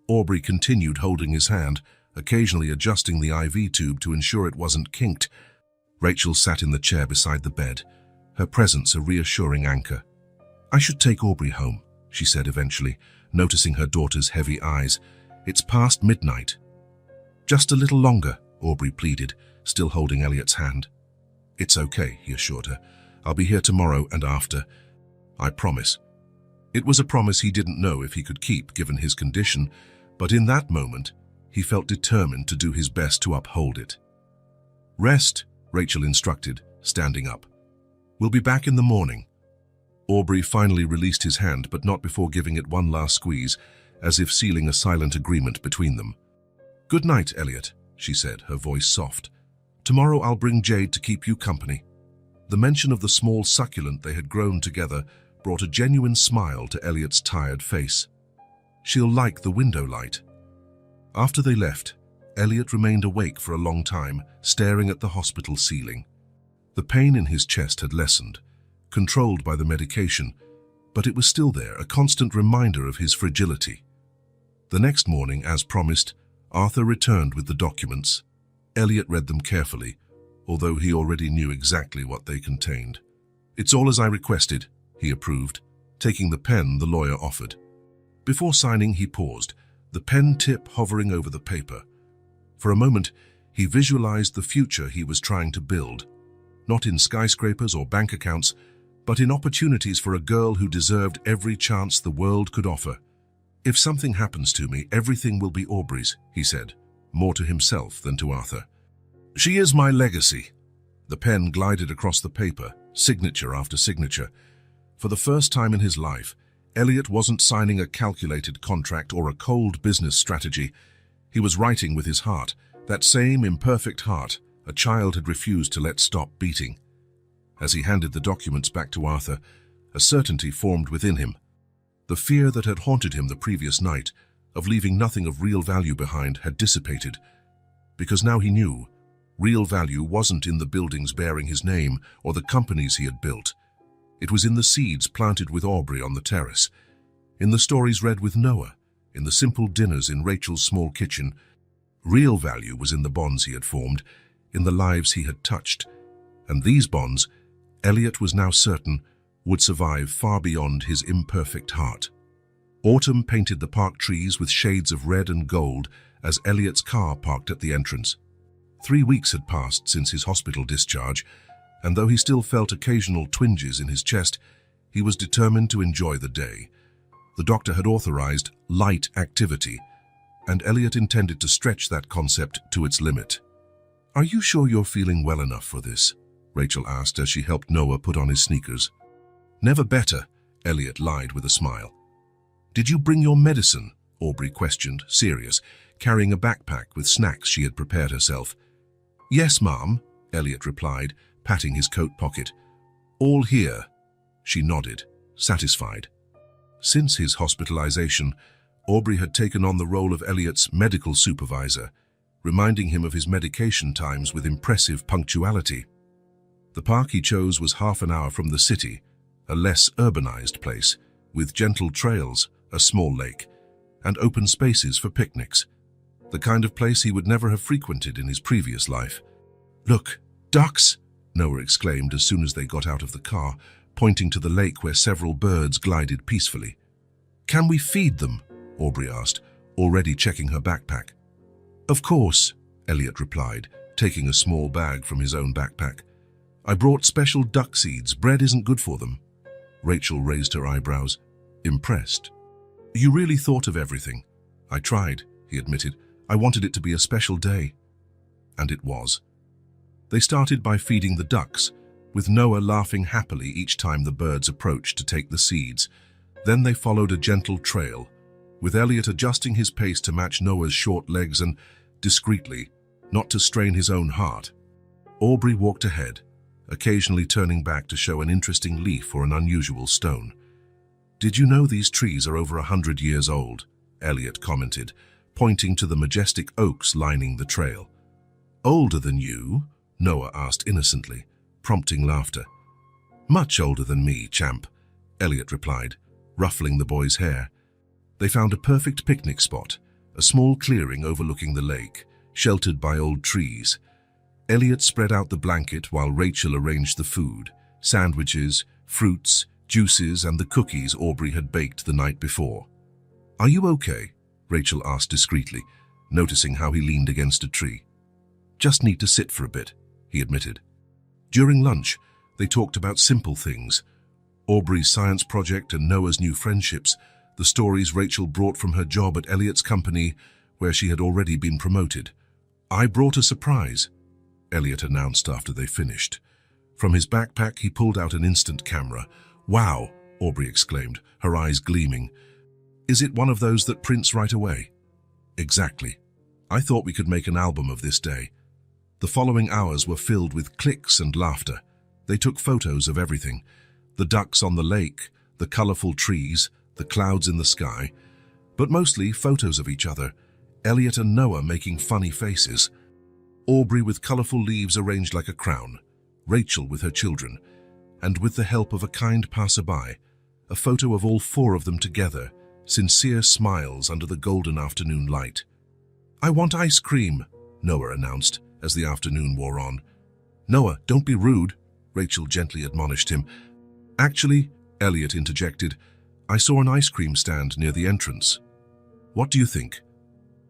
Aubrey continued holding his hand, occasionally adjusting the IV tube to ensure it wasn't kinked. Rachel sat in the chair beside the bed, her presence a reassuring anchor. "I should take Aubrey home," she said eventually, noticing her daughter's heavy eyes. "It's past midnight." "Just a little longer," Aubrey pleaded, still holding Elliot's hand. "It's okay," he assured her. "I'll be here tomorrow and after. I promise." It was a promise he didn't know if he could keep given his condition, but in that moment, he felt determined to do his best to uphold it. "Rest," Rachel instructed, standing up. "We'll be back in the morning." Aubrey finally released his hand, but not before giving it one last squeeze, as if sealing a silent agreement between them. "Good night, Elliot," she said, her voice soft. "Tomorrow I'll bring Jade to keep you company." The mention of the small succulent they had grown together brought a genuine smile to Elliot's tired face. "She'll like the window light." After they left, Elliot remained awake for a long time, staring at the hospital ceiling. The pain in his chest had lessened, controlled by the medication, but it was still there, a constant reminder of his fragility. The next morning, as promised, Arthur returned with the documents. Elliot read them carefully, although he already knew exactly what they contained. "It's all as I requested," he approved, taking the pen the lawyer offered. Before signing, he paused, the pen tip hovering over the paper. For a moment, he visualized the future he was trying to build, not in skyscrapers or bank accounts, but in opportunities for a girl who deserved every chance the world could offer. "If something happens to me, everything will be Aubrey's," he said, more to himself than to Arthur. "She is my legacy." The pen glided across the paper, signature after signature. For the first time in his life, Elliot wasn't signing a calculated contract or a cold business strategy. He was writing with his heart, that same imperfect heart a child had refused to let stop beating. As he handed the documents back to Arthur, a certainty formed within him. The fear that had haunted him the previous night, of leaving nothing of real value behind, had dissipated. Because now he knew, real value wasn't in the buildings bearing his name or the companies he had built. It was in the seeds planted with Aubrey on the terrace, in the stories read with Noah, in the simple dinners in Rachel's small kitchen. Real value was in the bonds he had formed, in the lives he had touched. And these bonds, Elliot was now certain, would survive far beyond his imperfect heart. Autumn painted the park trees with shades of red and gold as Elliot's car parked at the entrance. 3 weeks had passed since his hospital discharge, and though he still felt occasional twinges in his chest, He was determined to enjoy the day. The doctor had authorized light activity, and Elliot intended to stretch that concept to its limit. "Are you sure you're feeling well enough for this?" Rachel asked as she helped Noah put on his sneakers. "Never better," Elliot lied with a smile. "Did you bring your medicine?" Aubrey questioned, serious, carrying a backpack with snacks she had prepared herself. "Yes, Ma'am," Elliot replied, patting his coat pocket. "All here." She nodded, satisfied. Since his hospitalization, Aubrey had taken on the role of Elliot's medical supervisor, reminding him of his medication times with impressive punctuality. The park he chose was half an hour from the city, a less urbanized place, with gentle trails, a small lake, and open spaces for picnics, the kind of place he would never have frequented in his previous life. "Look, ducks!" Noah exclaimed as soon as they got out of the car, pointing to the lake where several birds glided peacefully. "Can we feed them?" Aubrey asked, already checking her backpack. "Of course," Elliot replied, taking a small bag from his own backpack. "I brought special duck seeds. Bread isn't good for them." Rachel raised her eyebrows, impressed. "You really thought of everything." "I tried," he admitted. "I wanted it to be a special day." And it was. They started by feeding the ducks, with Noah laughing happily each time the birds approached to take the seeds. Then they followed a gentle trail, with Elliot adjusting his pace to match Noah's short legs and, discreetly, not to strain his own heart. Aubrey walked ahead, occasionally turning back to show an interesting leaf or an unusual stone. "Did you know these trees are over 100 years old?" Elliot commented, pointing to the majestic oaks lining the trail. "Older than you?" Noah asked innocently, prompting laughter. "Much older than me, champ," Elliot replied, ruffling the boy's hair. They found a perfect picnic spot, a small clearing overlooking the lake, sheltered by old trees. Elliot spread out the blanket while Rachel arranged the food, sandwiches, fruits, juices, and the cookies Aubrey had baked the night before. "Are you okay?" Rachel asked discreetly, noticing how he leaned against a tree. "Just need to sit for a bit," he admitted. During lunch, they talked about simple things: Aubrey's science project and Noah's new friendships, the stories Rachel brought from her job at Elliot's company, where she had already been promoted. "I brought a surprise," Elliot announced after they finished. From his backpack, he pulled out an instant camera. "Wow," Aubrey exclaimed, her eyes gleaming. "Is it one of those that prints right away?" "Exactly. I thought we could make an album of this day." The following hours were filled with clicks and laughter. They took photos of everything: the ducks on the lake, the colorful trees, the clouds in the sky, but mostly photos of each other, Elliot and Noah making funny faces, Aubrey with colorful leaves arranged like a crown, Rachel with her children, and with the help of a kind passerby, a photo of all four of them together, sincere smiles under the golden afternoon light. "I want ice cream," Noah announced as the afternoon wore on. "Noah, don't be rude," Rachel gently admonished him. "Actually," Elliot interjected, "I saw an ice cream stand near the entrance. What do you think?"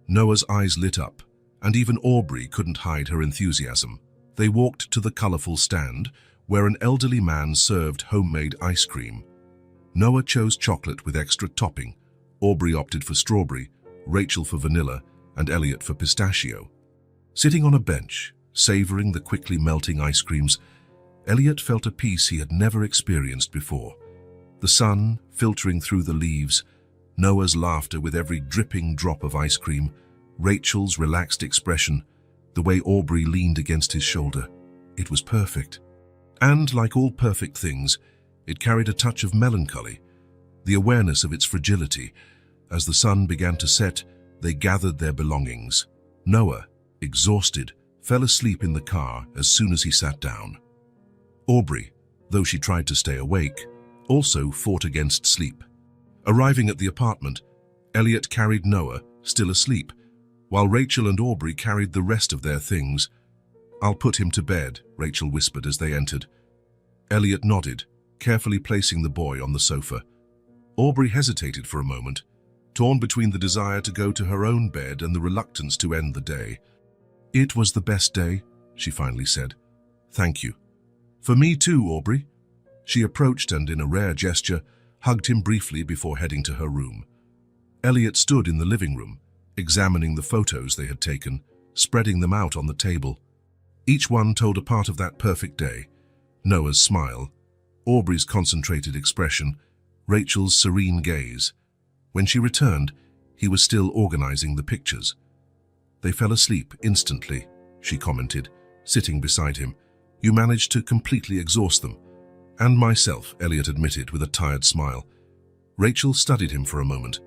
Noah's eyes lit up, and even Aubrey couldn't hide her enthusiasm. They walked to the colorful stand, where an elderly man served homemade ice cream. Noah chose chocolate with extra topping. Aubrey opted for strawberry, Rachel for vanilla, and Elliot for pistachio. Sitting on a bench, savoring the quickly melting ice creams, Elliot felt a peace he had never experienced before. The sun filtering through the leaves, Noah's laughter with every dripping drop of ice cream, Rachel's relaxed expression, the way Aubrey leaned against his shoulder. It was perfect. And, like all perfect things, it carried a touch of melancholy, the awareness of its fragility. As the sun began to set, they gathered their belongings. Noah, exhausted, fell asleep in the car as soon as he sat down. Aubrey, though she tried to stay awake, also fought against sleep. Arriving at the apartment, Elliot carried Noah, still asleep, while Rachel and Aubrey carried the rest of their things. "I'll put him to bed," Rachel whispered as they entered. Elliot nodded, carefully placing the boy on the sofa. Aubrey hesitated for a moment, torn between the desire to go to her own bed and the reluctance to end the day. "It was the best day," she finally said. "Thank you." "For me too, Aubrey." She approached and, in a rare gesture, hugged him briefly before heading to her room. Elliot stood in the living room, examining the photos they had taken, spreading them out on the table. Each one told a part of that perfect day. Noah's smile, Aubrey's concentrated expression, Rachel's serene gaze. When she returned, he was still organizing the pictures. "They fell asleep instantly," she commented, sitting beside him. "You managed to completely exhaust them." "And myself," Elliot admitted with a tired smile. Rachel studied him for a moment.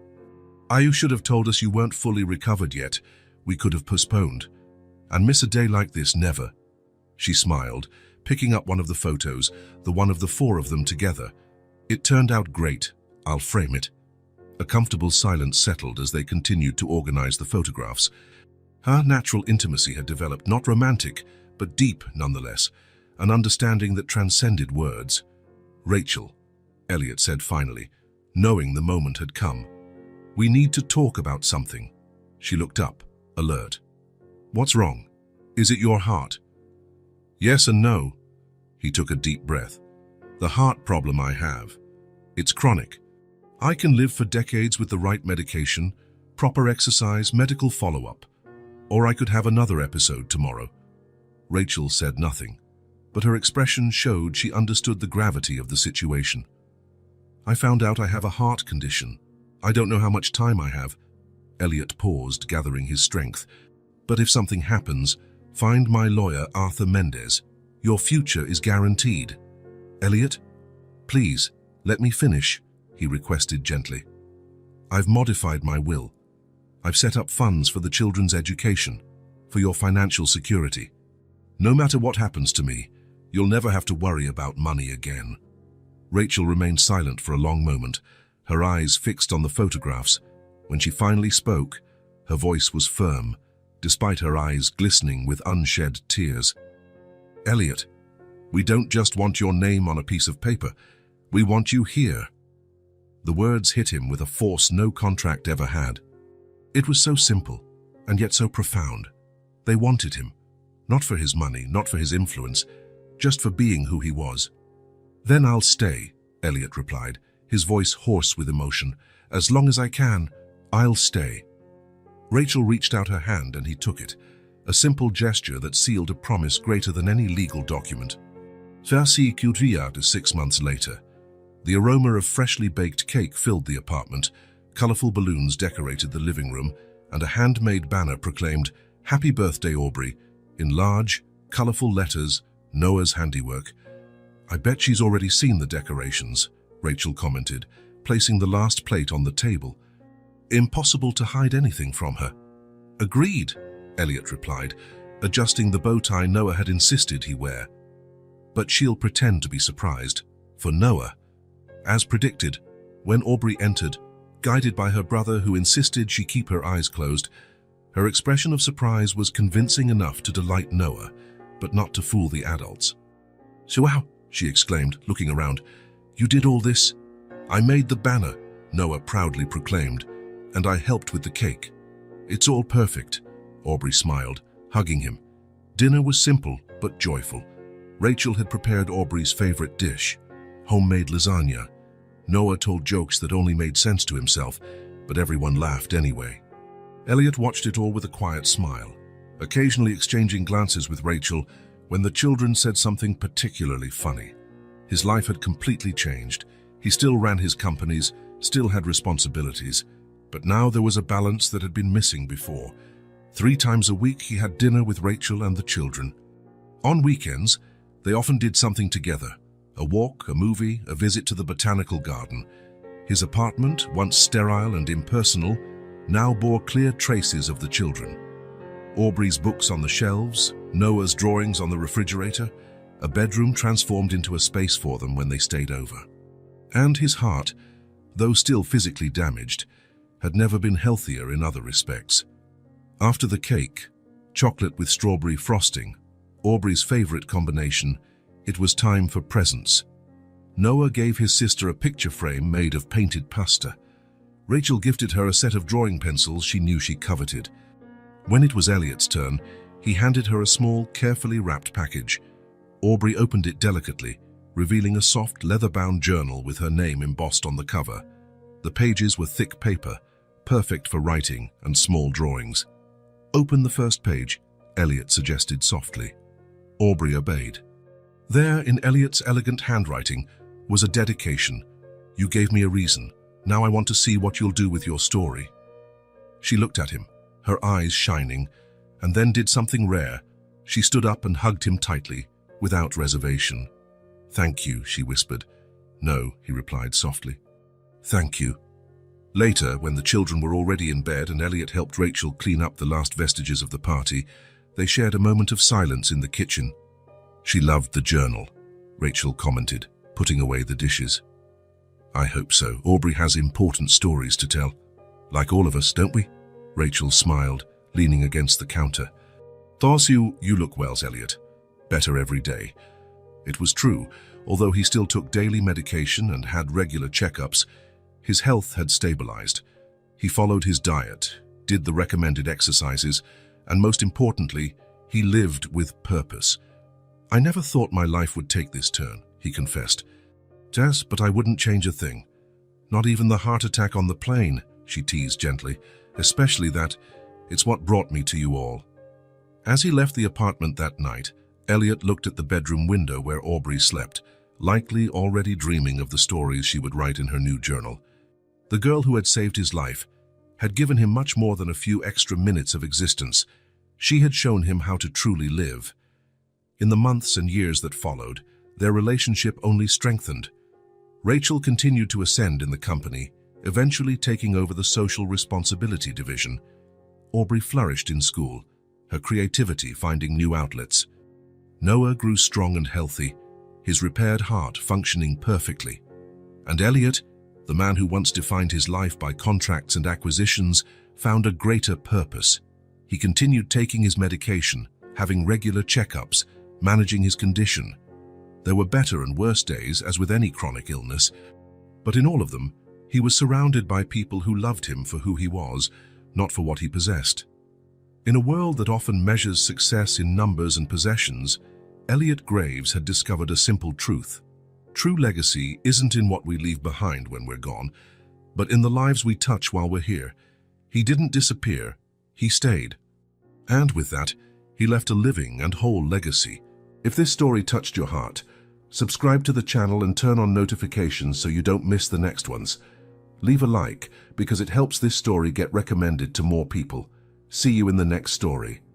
"You should have told us you weren't fully recovered yet. We could have postponed. And miss a day like this, never." She smiled, picking up one of the photos, the one of the four of them together. "It turned out great. I'll frame it." A comfortable silence settled as they continued to organize the photographs. Her natural intimacy had developed, not romantic, but deep nonetheless, an understanding that transcended words. "Rachel," Elliot said finally, knowing the moment had come. "We need to talk about something." She looked up, alert. "What's wrong? Is it your heart?" "Yes and no." He took a deep breath. "The heart problem I have. It's chronic. I can live for decades with the right medication, proper exercise, medical follow-up. Or I could have another episode tomorrow." Rachel said nothing, but her expression showed she understood the gravity of the situation. "I found out I have a heart condition. I don't know how much time I have." Elliot paused, gathering his strength. "But if something happens, find my lawyer, Arthur Mendez. Your future is guaranteed." "Elliot, please, let me finish," he requested gently. "I've modified my will. I've set up funds for the children's education, for your financial security. No matter what happens to me, you'll never have to worry about money again." Rachel remained silent for a long moment, her eyes fixed on the photographs. When she finally spoke, her voice was firm, despite her eyes glistening with unshed tears. "Elliot, we don't just want your name on a piece of paper. We want you here." The words hit him with a force no contract ever had. It was so simple, and yet so profound. They wanted him, not for his money, not for his influence, just for being who he was. "Then I'll stay," Elliot replied, his voice hoarse with emotion. "As long as I can, I'll stay." Rachel reached out her hand and he took it, a simple gesture that sealed a promise greater than any legal document. Versi Kudriade 6 months later. The aroma of freshly baked cake filled the apartment, colorful balloons decorated the living room, and a handmade banner proclaimed, "Happy Birthday, Aubrey," in large, colorful letters, Noah's handiwork. "I bet she's already seen the decorations," Rachel commented, placing the last plate on the table. "Impossible to hide anything from her." "Agreed," Elliot replied, adjusting the bow tie Noah had insisted he wear. "But she'll pretend to be surprised. For Noah." As predicted, when Aubrey entered, guided by her brother who insisted she keep her eyes closed, her expression of surprise was convincing enough to delight Noah, but not to fool the adults. "So wow," she exclaimed, looking around. "You did all this?" "I made the banner," Noah proudly proclaimed, "and I helped with the cake." "It's all perfect," Aubrey smiled, hugging him. Dinner was simple but joyful. Rachel had prepared Aubrey's favorite dish, homemade lasagna. Noah told jokes that only made sense to himself, but everyone laughed anyway. Elliot watched it all with a quiet smile, occasionally exchanging glances with Rachel when the children said something particularly funny. His life had completely changed. He still ran his companies, still had responsibilities, but now there was a balance that had been missing before. 3 times a week he had dinner with Rachel and the children. On weekends, they often did something together. A walk, a movie, a visit to the botanical garden. His apartment, once sterile and impersonal, now bore clear traces of the children. Aubrey's books on the shelves, Noah's drawings on the refrigerator, a bedroom transformed into a space for them when they stayed over. And his heart, though still physically damaged, had never been healthier in other respects. After the cake, chocolate with strawberry frosting, Aubrey's favorite combination, it was time for presents. Noah gave his sister a picture frame made of painted pasta. Rachel gifted her a set of drawing pencils she knew she coveted. When it was Elliot's turn, he handed her a small, carefully wrapped package. Aubrey opened it delicately, revealing a soft leather-bound journal with her name embossed on the cover. The pages were thick paper, perfect for writing and small drawings. "Open the first page," Elliot suggested softly. Aubrey obeyed. There, in Elliot's elegant handwriting, was a dedication. "You gave me a reason. Now I want to see what you'll do with your story." She looked at him, her eyes shining, and then did something rare. She stood up and hugged him tightly, without reservation. "Thank you," she whispered. "No," he replied softly. "Thank you." Later, when the children were already in bed and Elliot helped Rachel clean up the last vestiges of the party, they shared a moment of silence in the kitchen. "She loved the journal," Rachel commented, putting away the dishes. "I hope so. Aubrey has important stories to tell. Like all of us, don't we?" Rachel smiled, leaning against the counter. "Thought you look well, Elliot. Better every day." It was true. Although he still took daily medication and had regular checkups, his health had stabilized. He followed his diet, did the recommended exercises, and most importantly, he lived with purpose. "I never thought my life would take this turn," he confessed. "Yes, but I wouldn't change a thing. Not even the heart attack on the plane," she teased gently. "Especially that. It's what brought me to you all." As he left the apartment that night, Elliot looked at the bedroom window where Aubrey slept, likely already dreaming of the stories she would write in her new journal. The girl who had saved his life had given him much more than a few extra minutes of existence. She had shown him how to truly live. In the months and years that followed, their relationship only strengthened. Rachel continued to ascend in the company, eventually taking over the social responsibility division. Aubrey flourished in school, her creativity finding new outlets. Noah grew strong and healthy, his repaired heart functioning perfectly. And Elliot, the man who once defined his life by contracts and acquisitions, found a greater purpose. He continued taking his medication, having regular checkups, managing his condition. There were better and worse days, as with any chronic illness, but in all of them, he was surrounded by people who loved him for who he was, not for what he possessed. In a world that often measures success in numbers and possessions, Elliot Graves had discovered a simple truth. True legacy isn't in what we leave behind when we're gone, but in the lives we touch while we're here. He didn't disappear, he stayed. And with that, he left a living and whole legacy. If this story touched your heart, subscribe to the channel and turn on notifications so you don't miss the next ones. Leave a like, because it helps this story get recommended to more people. See you in the next story.